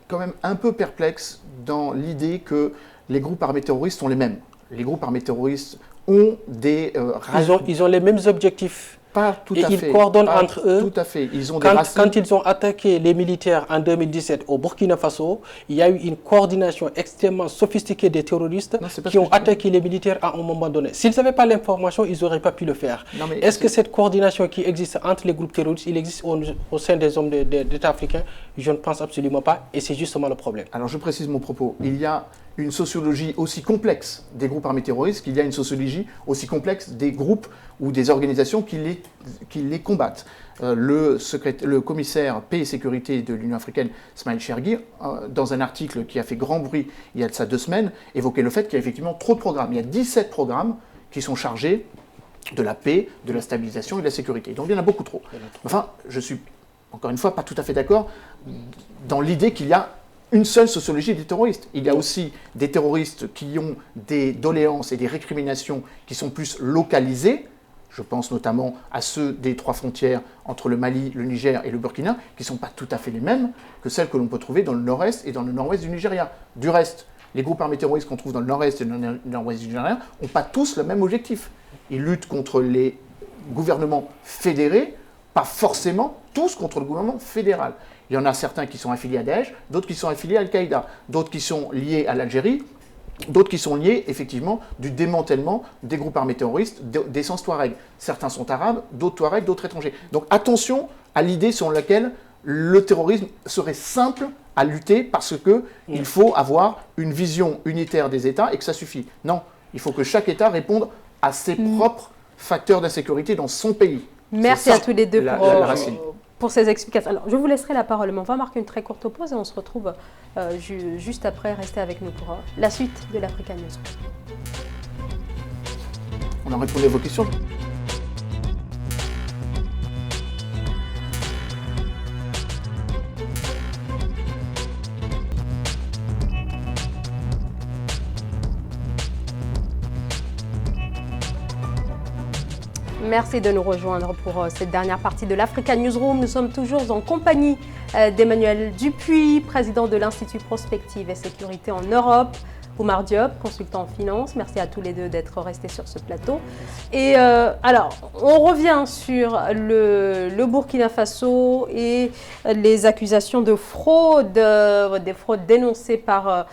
quand même un peu perplexe dans l'idée que les groupes armés terroristes sont les mêmes. Les groupes armés terroristes ont des... Ils ont les mêmes objectifs. Pas tout à fait. Et ils coordonnent entre eux. Tout à fait. Ils ont des racines. Quand ils ont attaqué les militaires en 2017 au Burkina Faso, il y a eu une coordination extrêmement sophistiquée des terroristes qui ont attaqué les militaires à un moment donné. S'ils n'avaient pas l'information, ils n'auraient pas pu le faire. Est-ce que cette coordination qui existe entre les groupes terroristes, il existe au sein des hommes d'État africains? Je ne pense absolument pas. Et c'est justement le problème. Alors je précise mon propos. Il y a une sociologie aussi complexe des groupes armés terroristes qu'il y a une sociologie aussi complexe des groupes ou des organisations qui les combattent. Le commissaire paix et sécurité de l'Union africaine, Smail Chergui, dans un article qui a fait grand bruit il y a de ça 2 semaines, évoquait le fait qu'il y a effectivement trop de programmes. Il y a 17 programmes qui sont chargés de la paix, de la stabilisation et de la sécurité. Donc il y en a beaucoup trop. Enfin, je suis, encore une fois, pas tout à fait d'accord dans l'idée qu'il y a une seule sociologie des terroristes. Il y a aussi des terroristes qui ont des doléances et des récriminations qui sont plus localisées. Je pense notamment à ceux des 3 frontières entre le Mali, le Niger et le Burkina, qui ne sont pas tout à fait les mêmes que celles que l'on peut trouver dans le nord-est et dans le nord-ouest du Nigeria. Du reste, les groupes armés terroristes qu'on trouve dans le nord-est et le nord-ouest du Nigeria n'ont pas tous le même objectif. Ils luttent contre les gouvernements fédérés, pas forcément tous contre le gouvernement fédéral. Il y en a certains qui sont affiliés à Daesh, d'autres qui sont affiliés à Al-Qaïda, d'autres qui sont liés à l'Algérie, d'autres qui sont liés effectivement du démantèlement des groupes armés terroristes d'essence Touareg. Certains sont arabes, d'autres Touareg, d'autres étrangers. Donc attention à l'idée selon laquelle le terrorisme serait simple à lutter parce qu'il faut avoir une vision unitaire des États et que ça suffit. Non, il faut que chaque État réponde à ses propres facteurs d'insécurité dans son pays. Merci à tous les deux pour ces explications. Alors, je vous laisserai la parole, mais on va marquer une très courte pause et on se retrouve juste après. Restez avec nous pour la suite de l'Africa News. On a répondu à vos questions. Merci de nous rejoindre pour cette dernière partie de l'Africa Newsroom. Nous sommes toujours en compagnie d'Emmanuel Dupuis, président de l'Institut Prospective et Sécurité en Europe, Oumar Diop, consultant en finance. Merci à tous les deux d'être restés sur ce plateau. Et alors, on revient sur le Burkina Faso et les accusations de fraude, des fraudes dénoncées par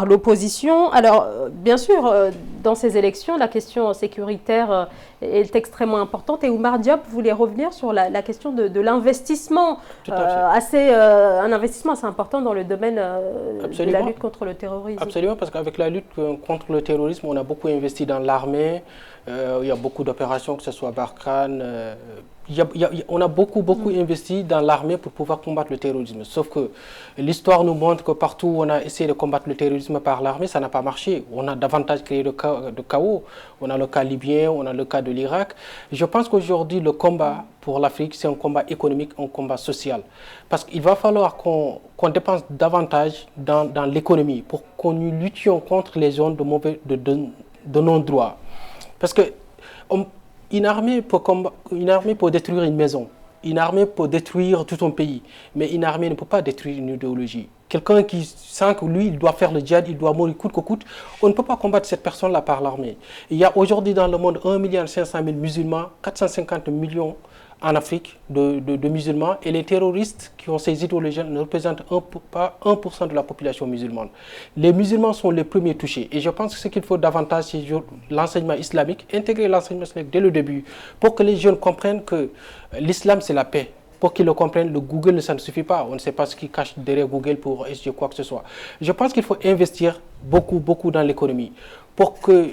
l'opposition. Alors, bien sûr, dans ces élections, la question sécuritaire est extrêmement importante. Et Oumar Diop voulait revenir sur la question de l'investissement, un investissement assez important dans le domaine de la lutte contre le terrorisme. Absolument, parce qu'avec la lutte contre le terrorisme, on a beaucoup investi dans l'armée. Il y a beaucoup d'opérations, que ce soit Barkhane. On a beaucoup investi dans l'armée pour pouvoir combattre le terrorisme. Sauf que l'histoire nous montre que partout où on a essayé de combattre le terrorisme par l'armée, ça n'a pas marché. On a davantage créé de chaos. On a le cas libyen, on a le cas de l'Irak. Je pense qu'aujourd'hui, le combat pour l'Afrique, c'est un combat économique, un combat social. Parce qu'il va falloir qu'on dépense davantage dans l'économie pour qu'on luttions contre les zones de non-droit. Parce que une armée peut détruire une maison, une armée peut détruire tout un pays, mais une armée ne peut pas détruire une idéologie. Quelqu'un qui sent que lui, il doit faire le djihad, il doit mourir coûte que coûte, on ne peut pas combattre cette personne-là par l'armée. Il y a aujourd'hui dans le monde 1,5 milliard musulmans, 450 millions en Afrique de musulmans, et les terroristes qui ont ces idéologies ne représentent pas 1% de la population musulmane. Les musulmans sont les premiers touchés, et je pense que ce qu'il faut davantage, c'est l'enseignement islamique, intégrer l'enseignement islamique dès le début, pour que les jeunes comprennent que l'islam c'est la paix. pour qu'ils le comprennent, le Google, ça ne suffit pas. On ne sait pas ce qui cache derrière Google pour SG quoi que ce soit. Je pense qu'il faut investir beaucoup dans l'économie pour que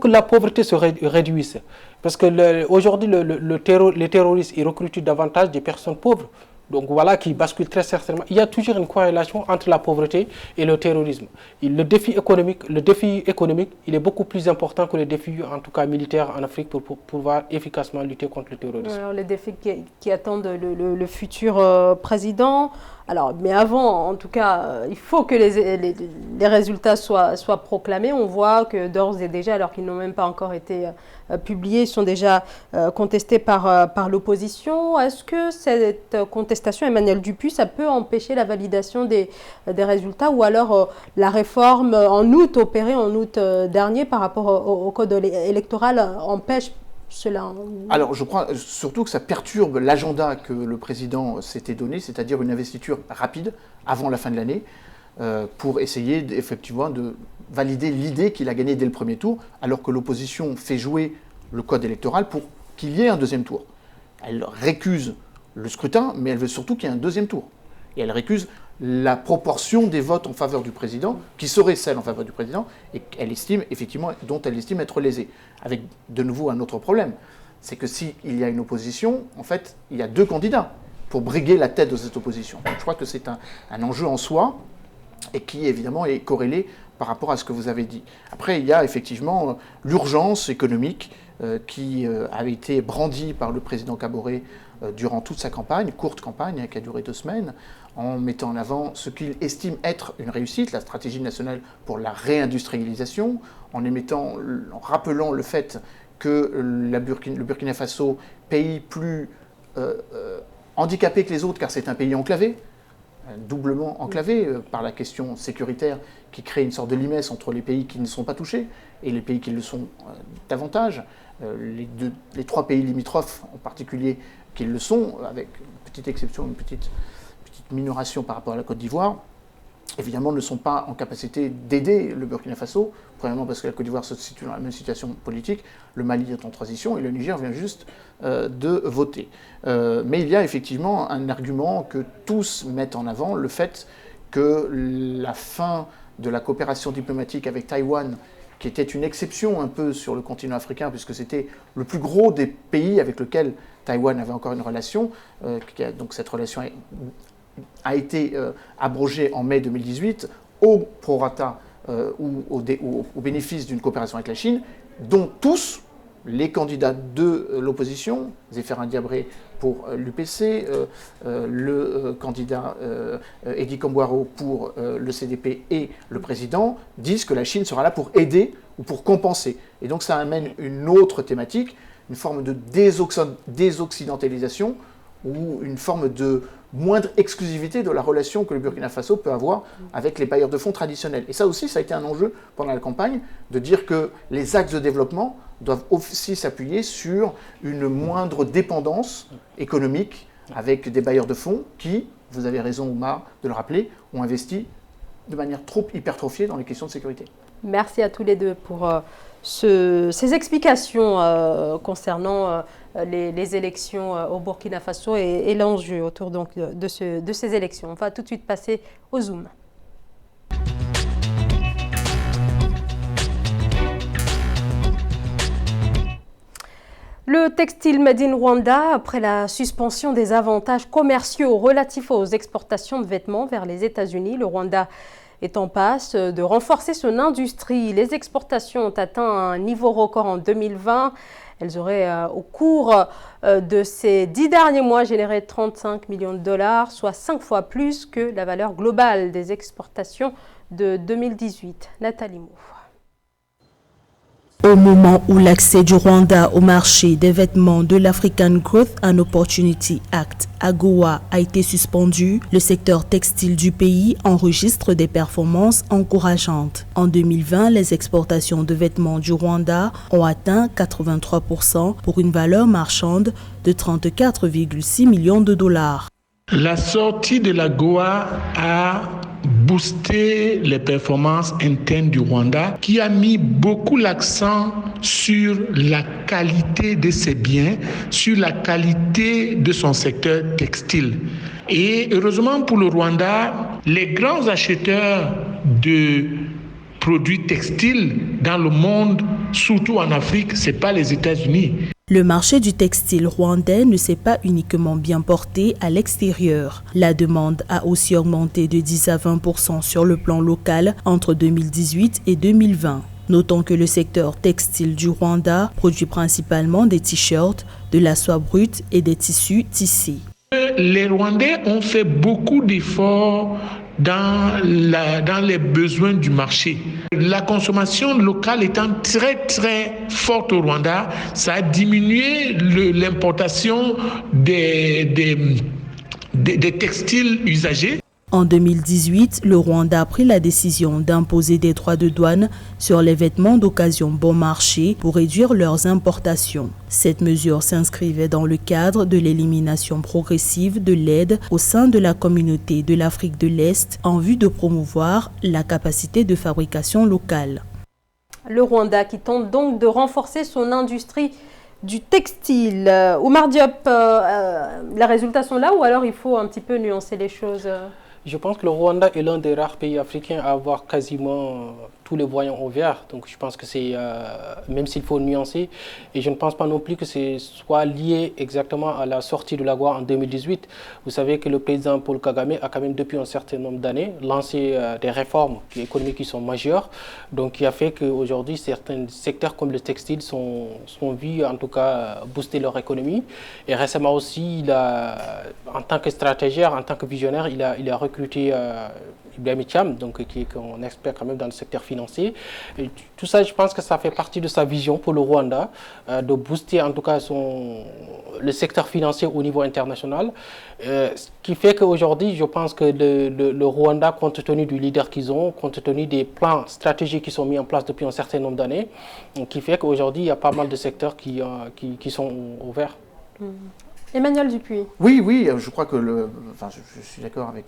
la pauvreté se réduise. Parce que aujourd'hui, les terroristes, ils recrutent davantage des personnes pauvres. Donc voilà, qui bascule très certainement. Il y a toujours une corrélation entre la pauvreté et le terrorisme. Le défi économique, il est beaucoup plus important que le défi, en tout cas militaire en Afrique, pour pouvoir efficacement lutter contre le terrorisme. Alors, les défis qui attendent le futur président. Alors, mais avant, en tout cas, il faut que les résultats soient proclamés. On voit que d'ores et déjà, alors qu'ils n'ont même pas encore été publiés, ils sont déjà contestés par l'opposition. Est-ce que cette contestation, Emmanuel Dupuis, ça peut empêcher la validation des résultats, ou alors la réforme opérée en août dernier par rapport au code électoral empêche cela? Alors, je crois surtout que ça perturbe l'agenda que le président s'était donné, c'est-à-dire une investiture rapide avant la fin de l'année, pour essayer effectivement de valider l'idée qu'il a gagnée dès le premier tour, alors que l'opposition fait jouer le code électoral pour qu'il y ait un deuxième tour. Elle récuse le scrutin, mais elle veut surtout qu'il y ait un deuxième tour. Et elle récuse la proportion des votes en faveur du président, qui serait celle en faveur du président, et dont elle estime être lésée. Avec de nouveau un autre problème, c'est que s'il y a une opposition, en fait, il y a deux candidats pour briguer la tête de cette opposition. Donc je crois que c'est un enjeu en soi, et qui évidemment est corrélé par rapport à ce que vous avez dit. Après, il y a effectivement l'urgence économique qui avait été brandie par le président Kaboré durant toute sa campagne, courte campagne qui a duré 2 semaines, en mettant en avant ce qu'il estime être une réussite, la stratégie nationale pour la réindustrialisation, en rappelant le fait que le Burkina Faso, pays plus handicapé que les autres, car c'est un pays enclavé, doublement enclavé par la question sécuritaire qui crée une sorte de limesse entre les pays qui ne sont pas touchés et les pays qui le sont davantage. Les 3 pays limitrophes en particulier qui le sont, avec une petite exception, une petite minoration par rapport à la Côte d'Ivoire, évidemment ne sont pas en capacité d'aider le Burkina Faso, premièrement parce que la Côte d'Ivoire se situe dans la même situation politique, le Mali est en transition et le Niger vient juste de voter. Mais il y a effectivement un argument que tous mettent en avant, le fait que la fin de la coopération diplomatique avec Taïwan, qui était une exception un peu sur le continent africain, puisque c'était le plus gros des pays avec lequel Taïwan avait encore une relation, donc cette relation a été abrogée en mai 2018 au prorata ou au bénéfice d'une coopération avec la Chine, dont tous les candidats de l'opposition, Zéphrin Diabré pour l'UPC, le candidat Edi Kambouaro pour le CDP et le président, disent que la Chine sera là pour aider ou pour compenser. Et donc ça amène une autre thématique, une forme de désoccidentalisation ou une forme de moindre exclusivité de la relation que le Burkina Faso peut avoir avec les bailleurs de fonds traditionnels. Et ça aussi, ça a été un enjeu pendant la campagne, de dire que les axes de développement doivent aussi s'appuyer sur une moindre dépendance économique avec des bailleurs de fonds qui, vous avez raison Oumar de le rappeler, ont investi de manière trop hypertrophiée dans les questions de sécurité. Merci à tous les deux pour ces explications concernant les élections au Burkina Faso et l'enjeu autour donc de ces élections. On va tout de suite passer au Zoom. Le textile Made in Rwanda, après la suspension des avantages commerciaux relatifs aux exportations de vêtements vers les États-Unis, le Rwanda est en passe de renforcer son industrie. Les exportations ont atteint un niveau record en 2020. Elles auraient, au cours de ces 10 derniers mois, généré 35 millions de dollars, soit 5 fois plus que la valeur globale des exportations de 2018. Nathalie Mouffe. Au moment où l'accès du Rwanda au marché des vêtements de l'African Growth and Opportunity Act, AGOA, a été suspendu, le secteur textile du pays enregistre des performances encourageantes. En 2020, les exportations de vêtements du Rwanda ont atteint 83% pour une valeur marchande de 34,6 millions de dollars. La sortie de l'AGOA a boosté les performances internes du Rwanda, qui a mis beaucoup l'accent sur la qualité de ses biens, sur la qualité de son secteur textile. Et heureusement pour le Rwanda, les grands acheteurs de produits textiles dans le monde, surtout en Afrique, ce n'est pas les États-Unis. Le marché du textile rwandais ne s'est pas uniquement bien porté à l'extérieur. La demande a aussi augmenté de 10 à 20% sur le plan local entre 2018 et 2020. Notons que le secteur textile du Rwanda produit principalement des t-shirts, de la soie brute et des tissus tissés. Les Rwandais ont fait beaucoup d'efforts dans les besoins du marché. La consommation locale étant très forte au Rwanda, ça a diminué l'importation des textiles usagés. En 2018, le Rwanda a pris la décision d'imposer des droits de douane sur les vêtements d'occasion bon marché pour réduire leurs importations. Cette mesure s'inscrivait dans le cadre de l'élimination progressive de l'aide au sein de la communauté de l'Afrique de l'Est en vue de promouvoir la capacité de fabrication locale. Le Rwanda qui tente donc de renforcer son industrie du textile. Oumar Diop, les résultats sont là ou alors il faut un petit peu nuancer les choses? Je pense que le Rwanda est l'un des rares pays africains à avoir quasiment tous les voyants au vert. Donc je pense que c'est, même s'il faut nuancer, et je ne pense pas non plus que ce soit lié exactement à la sortie de l'AGOA en 2018. Vous savez que le président Paul Kagame a quand même depuis un certain nombre d'années lancé des réformes économiques qui sont majeures, donc qui a fait qu'aujourd'hui certains secteurs comme le textile sont vus en tout cas booster leur économie. Et récemment aussi, en tant que stratégère, en tant que visionnaire, il a recruté Ibrahim Thiam, donc qui est un expert quand même dans le secteur financier. Et tout ça, je pense que ça fait partie de sa vision pour le Rwanda, de booster en tout cas le secteur financier au niveau international. Ce qui fait qu'aujourd'hui, je pense que le Rwanda, compte tenu du leader qu'ils ont, compte tenu des plans stratégiques qui sont mis en place depuis un certain nombre d'années, qui fait qu'aujourd'hui, il y a pas mal de secteurs qui sont ouverts. Emmanuel Dupuis. Oui, je crois que je suis d'accord avec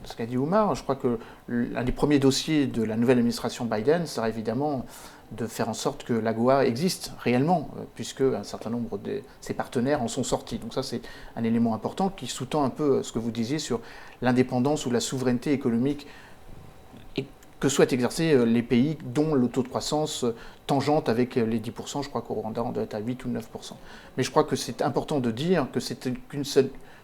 ce qu'a dit Oumar. Je crois que l'un des premiers dossiers de la nouvelle administration Biden sera évidemment de faire en sorte que l'AGOA existe réellement, puisque un certain nombre de ses partenaires en sont sortis. Donc ça, c'est un élément important qui sous-tend un peu ce que vous disiez sur l'indépendance ou la souveraineté économique que souhaitent exercer les pays dont le taux de croissance tangente avec les 10%. Je crois qu'au Rwanda, on doit être à 8 ou 9%. Mais je crois que c'est important de dire que c'est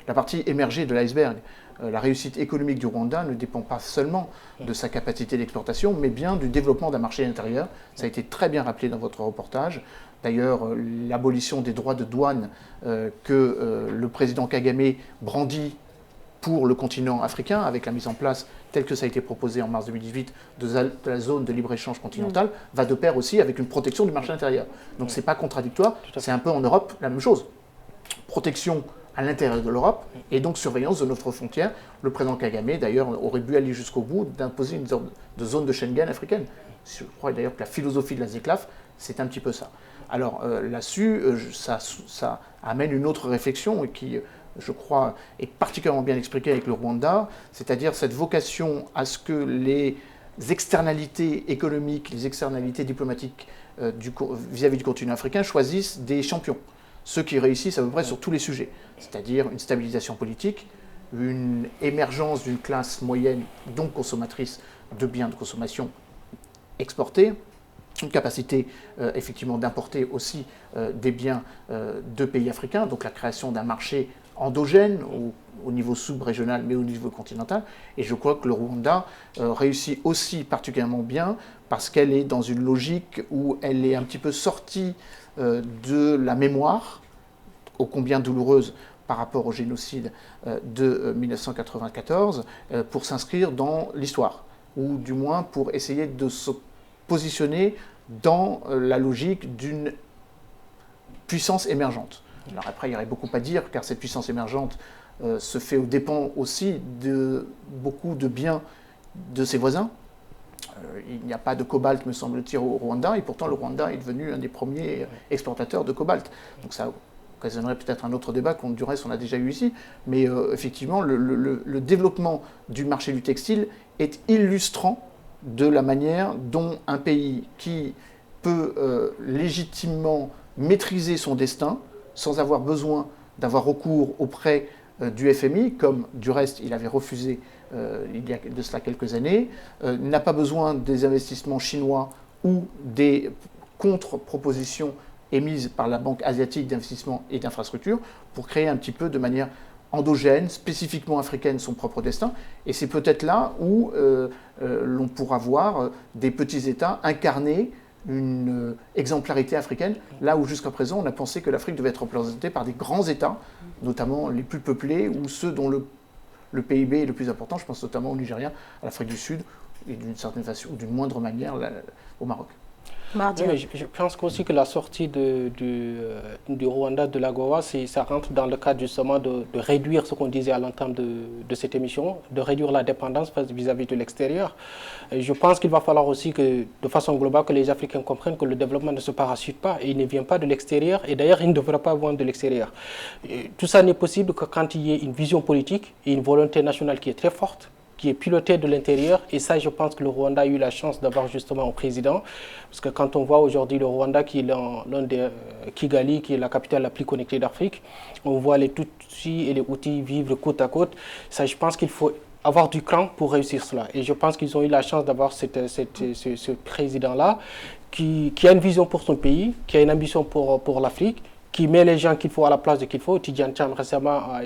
la partie émergée de l'iceberg. La réussite économique du Rwanda ne dépend pas seulement de sa capacité d'exportation, mais bien du développement d'un marché intérieur. Ça a été très bien rappelé dans votre reportage. D'ailleurs, l'abolition des droits de douane que le président Kagame brandit pour le continent africain, avec la mise en place, telle que ça a été proposé en mars 2018, de la zone de libre-échange continentale, va de pair aussi avec une protection du marché intérieur. Donc ce n'est pas contradictoire, c'est un peu en Europe la même chose. Protection à l'intérieur de l'Europe et donc surveillance de notre frontière. Le président Kagame, d'ailleurs, aurait pu aller jusqu'au bout d'imposer une sorte de zone de Schengen africaine. Je crois d'ailleurs que la philosophie de la ZECLAF, c'est un petit peu ça. Alors là-dessus, ça amène une autre réflexion qui, je crois, est particulièrement bien expliquée avec le Rwanda, c'est-à-dire cette vocation à ce que les externalités économiques, les externalités diplomatiques vis-à-vis du continent africain choisissent des champions, ceux qui réussissent à peu près sur tous les sujets, c'est-à-dire une stabilisation politique, une émergence d'une classe moyenne, donc consommatrice de biens de consommation exportés, une capacité effectivement d'importer aussi des biens de pays africains, donc la création d'un marché endogène au niveau sub-régional mais au niveau continental. Et je crois que le Rwanda réussit aussi particulièrement bien parce qu'elle est dans une logique où elle est un petit peu sortie de la mémoire, ô combien douloureuse par rapport au génocide de 1994, pour s'inscrire dans l'histoire, ou du moins pour essayer de se positionner dans la logique d'une puissance émergente. Alors après, il y aurait beaucoup à dire, car cette puissance émergente se fait aux dépens aussi de beaucoup de biens de ses voisins. Il n'y a pas de cobalt, me semble-t-il, au Rwanda, et pourtant le Rwanda est devenu un des premiers exportateurs de cobalt. Donc ça occasionnerait peut-être un autre débat qu'on, du reste, on a déjà eu ici, mais effectivement, le développement du marché du textile est illustrant de la manière dont un pays qui peut légitimement maîtriser son destin sans avoir besoin d'avoir recours auprès du FMI, comme du reste il avait refusé il y a de cela quelques années, n'a pas besoin des investissements chinois ou des contre-propositions émises par la Banque asiatique d'investissement et d'infrastructure pour créer un petit peu de manière endogène, spécifiquement africaine, son propre destin. Et c'est peut-être là où l'on pourra voir des petits États incarner une exemplarité africaine, là où jusqu'à présent on a pensé que l'Afrique devait être représentée par des grands États, notamment les plus peuplés ou ceux dont le PIB est le plus important. Je pense notamment au Nigeria, à l'Afrique du Sud et d'une certaine façon, ou d'une moindre manière au Maroc. Oui, mais je pense aussi que la sortie du Rwanda de l'AGOA, ça rentre dans le cadre justement de réduire ce qu'on disait à l'entame de cette émission, de réduire la dépendance vis-à-vis de l'extérieur. Je pense qu'il va falloir aussi que, de façon globale, que les Africains comprennent que le développement ne se parachute pas et il ne vient pas de l'extérieur et d'ailleurs il ne devra pas venir de l'extérieur. Tout ça n'est possible que quand il y ait une vision politique et une volonté nationale qui est très forte, qui est piloté de l'intérieur. Et ça, je pense que le Rwanda a eu la chance d'avoir justement un président. Parce que quand on voit aujourd'hui le Rwanda, qui est l'un des Kigali, qui est la capitale la plus connectée d'Afrique, on voit les Tutsis et les Hutus vivre côte à côte. Ça, je pense qu'il faut avoir du cran pour réussir cela. Et je pense qu'ils ont eu la chance d'avoir ce président-là qui a une vision pour son pays, qui a une ambition pour l'Afrique, qui met les gens qu'il faut à la place de qu'il faut. Tidjane Tcham récemment a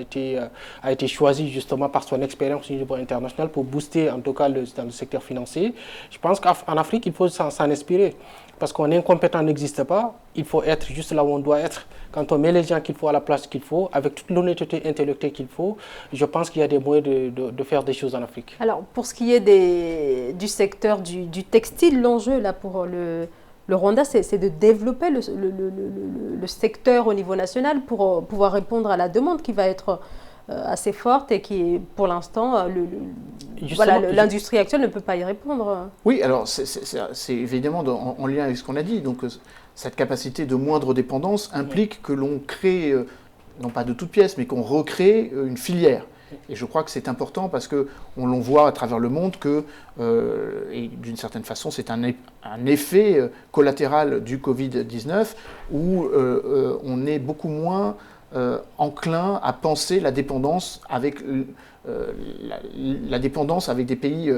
été choisi justement par son expérience au niveau international pour booster en tout cas dans le secteur financier. Je pense qu'en Afrique, il faut s'en inspirer. Parce qu'un incompétent n'existe pas, il faut être juste là où on doit être. Quand on met les gens qu'il faut à la place qu'il faut, avec toute l'honnêteté intellectuelle qu'il faut, je pense qu'il y a des moyens de faire des choses en Afrique. Alors, pour ce qui est du secteur du textile, l'enjeu là pour le Rwanda, c'est de développer le secteur au niveau national pour pouvoir répondre à la demande qui va être assez forte et qui, pour l'instant, l'industrie actuelle ne peut pas y répondre. Oui, alors c'est évidemment en lien avec ce qu'on a dit. Donc, cette capacité de moindre dépendance implique que l'on crée, non pas de toutes pièces, mais qu'on recrée une filière. Et je crois que c'est important parce qu'on l'on voit à travers le monde que, et d'une certaine façon, c'est un effet collatéral du Covid-19 où on est beaucoup moins enclin à penser la dépendance avec des pays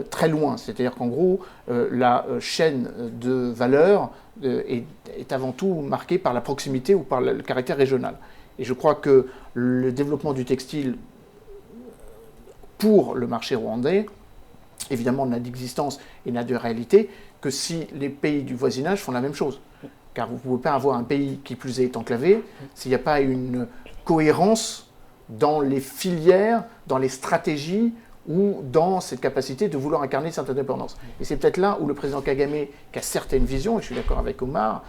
très loin. C'est-à-dire qu'en gros, la chaîne de valeur est avant tout marquée par la proximité ou par le caractère régional. Et je crois que le développement du textile pour le marché rwandais, évidemment, n'a d'existence et n'a de réalité que si les pays du voisinage font la même chose. Car vous ne pouvez pas avoir un pays qui plus est enclavé s'il n'y a pas une cohérence dans les filières, dans les stratégies ou dans cette capacité de vouloir incarner cette indépendance. Et c'est peut-être là où le président Kagame, qui a certaines visions, et je suis d'accord avec Omar,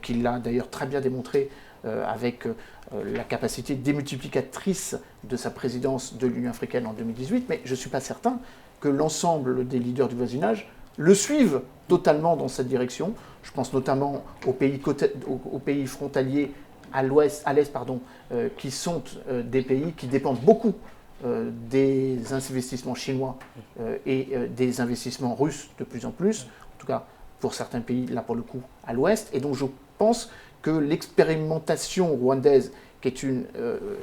qui l'a d'ailleurs très bien démontré avec la capacité démultiplicatrice de sa présidence de l'Union africaine en 2018, mais je ne suis pas certain que l'ensemble des leaders du voisinage le suivent totalement dans cette direction. Je pense notamment aux pays frontaliers à l'est, qui sont des pays qui dépendent beaucoup des investissements chinois et des investissements russes de plus en plus, en tout cas pour certains pays, là pour le coup, à l'ouest. Et donc je pense que l'expérimentation rwandaise, qui est une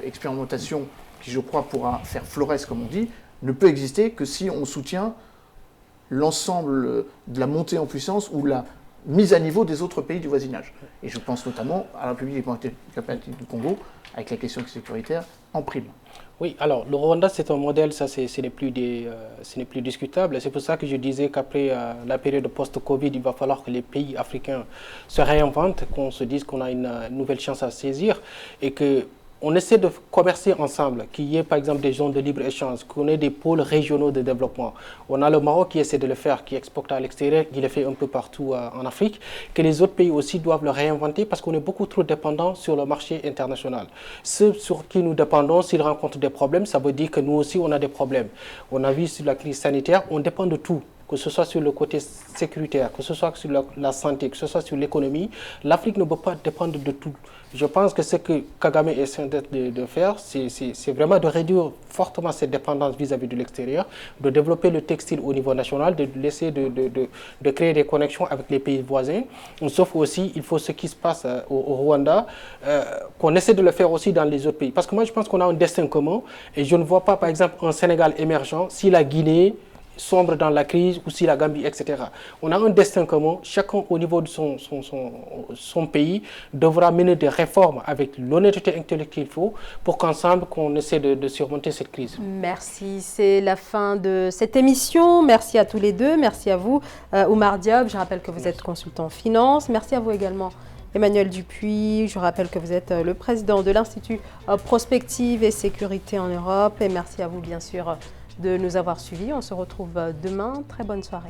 expérimentation qui, je crois, pourra faire florès, comme on dit, ne peut exister que si on soutient l'ensemble de la montée en puissance ou la mise à niveau des autres pays du voisinage. Et je pense notamment à la République démocratique du Congo, avec la question sécuritaire en prime. Oui, alors le Rwanda, c'est un modèle, ça ce n'est plus discutable. C'est pour ça que je disais qu'après la période post-Covid, il va falloir que les pays africains se réinventent, qu'on se dise qu'on a une nouvelle chance à saisir et qu'on essaie de commercer ensemble, qu'il y ait par exemple des zones de libre-échange, qu'on ait des pôles régionaux de développement. On a le Maroc qui essaie de le faire, qui exporte à l'extérieur, qui le fait un peu partout en Afrique, que les autres pays aussi doivent le réinventer parce qu'on est beaucoup trop dépendants sur le marché international. Ceux sur qui nous dépendons, s'ils rencontrent des problèmes, ça veut dire que nous aussi on a des problèmes. On a vu sur la crise sanitaire, on dépend de tout. que ce soit sur le côté sécuritaire, que ce soit sur la santé, que ce soit sur l'économie, l'Afrique ne peut pas dépendre de tout. Je pense que ce que Kagame essaie de faire, c'est vraiment de réduire fortement cette dépendance vis-à-vis de l'extérieur, de développer le textile au niveau national, de laisser de créer des connexions avec les pays voisins. Sauf aussi, il faut ce qui se passe au Rwanda, qu'on essaie de le faire aussi dans les autres pays. Parce que moi, je pense qu'on a un destin commun et je ne vois pas, par exemple, un Sénégal émergent si la Guinée sombre dans la crise ou si la Gambie, etc. On a un destin commun. Chacun au niveau de son pays devra mener des réformes avec l'honnêteté intellectuelle qu'il faut pour qu'ensemble, qu'on essaie de surmonter cette crise. Merci. C'est la fin de cette émission. Merci à tous les deux. Merci à vous, Oumar Diop. Je rappelle que vous êtes consultant en finance. Merci à vous également, Emmanuel Dupuis. Je rappelle que vous êtes le président de l'Institut Prospective et Sécurité en Europe. Et merci à vous, bien sûr, de nous avoir suivis. On se retrouve demain. Très bonne soirée.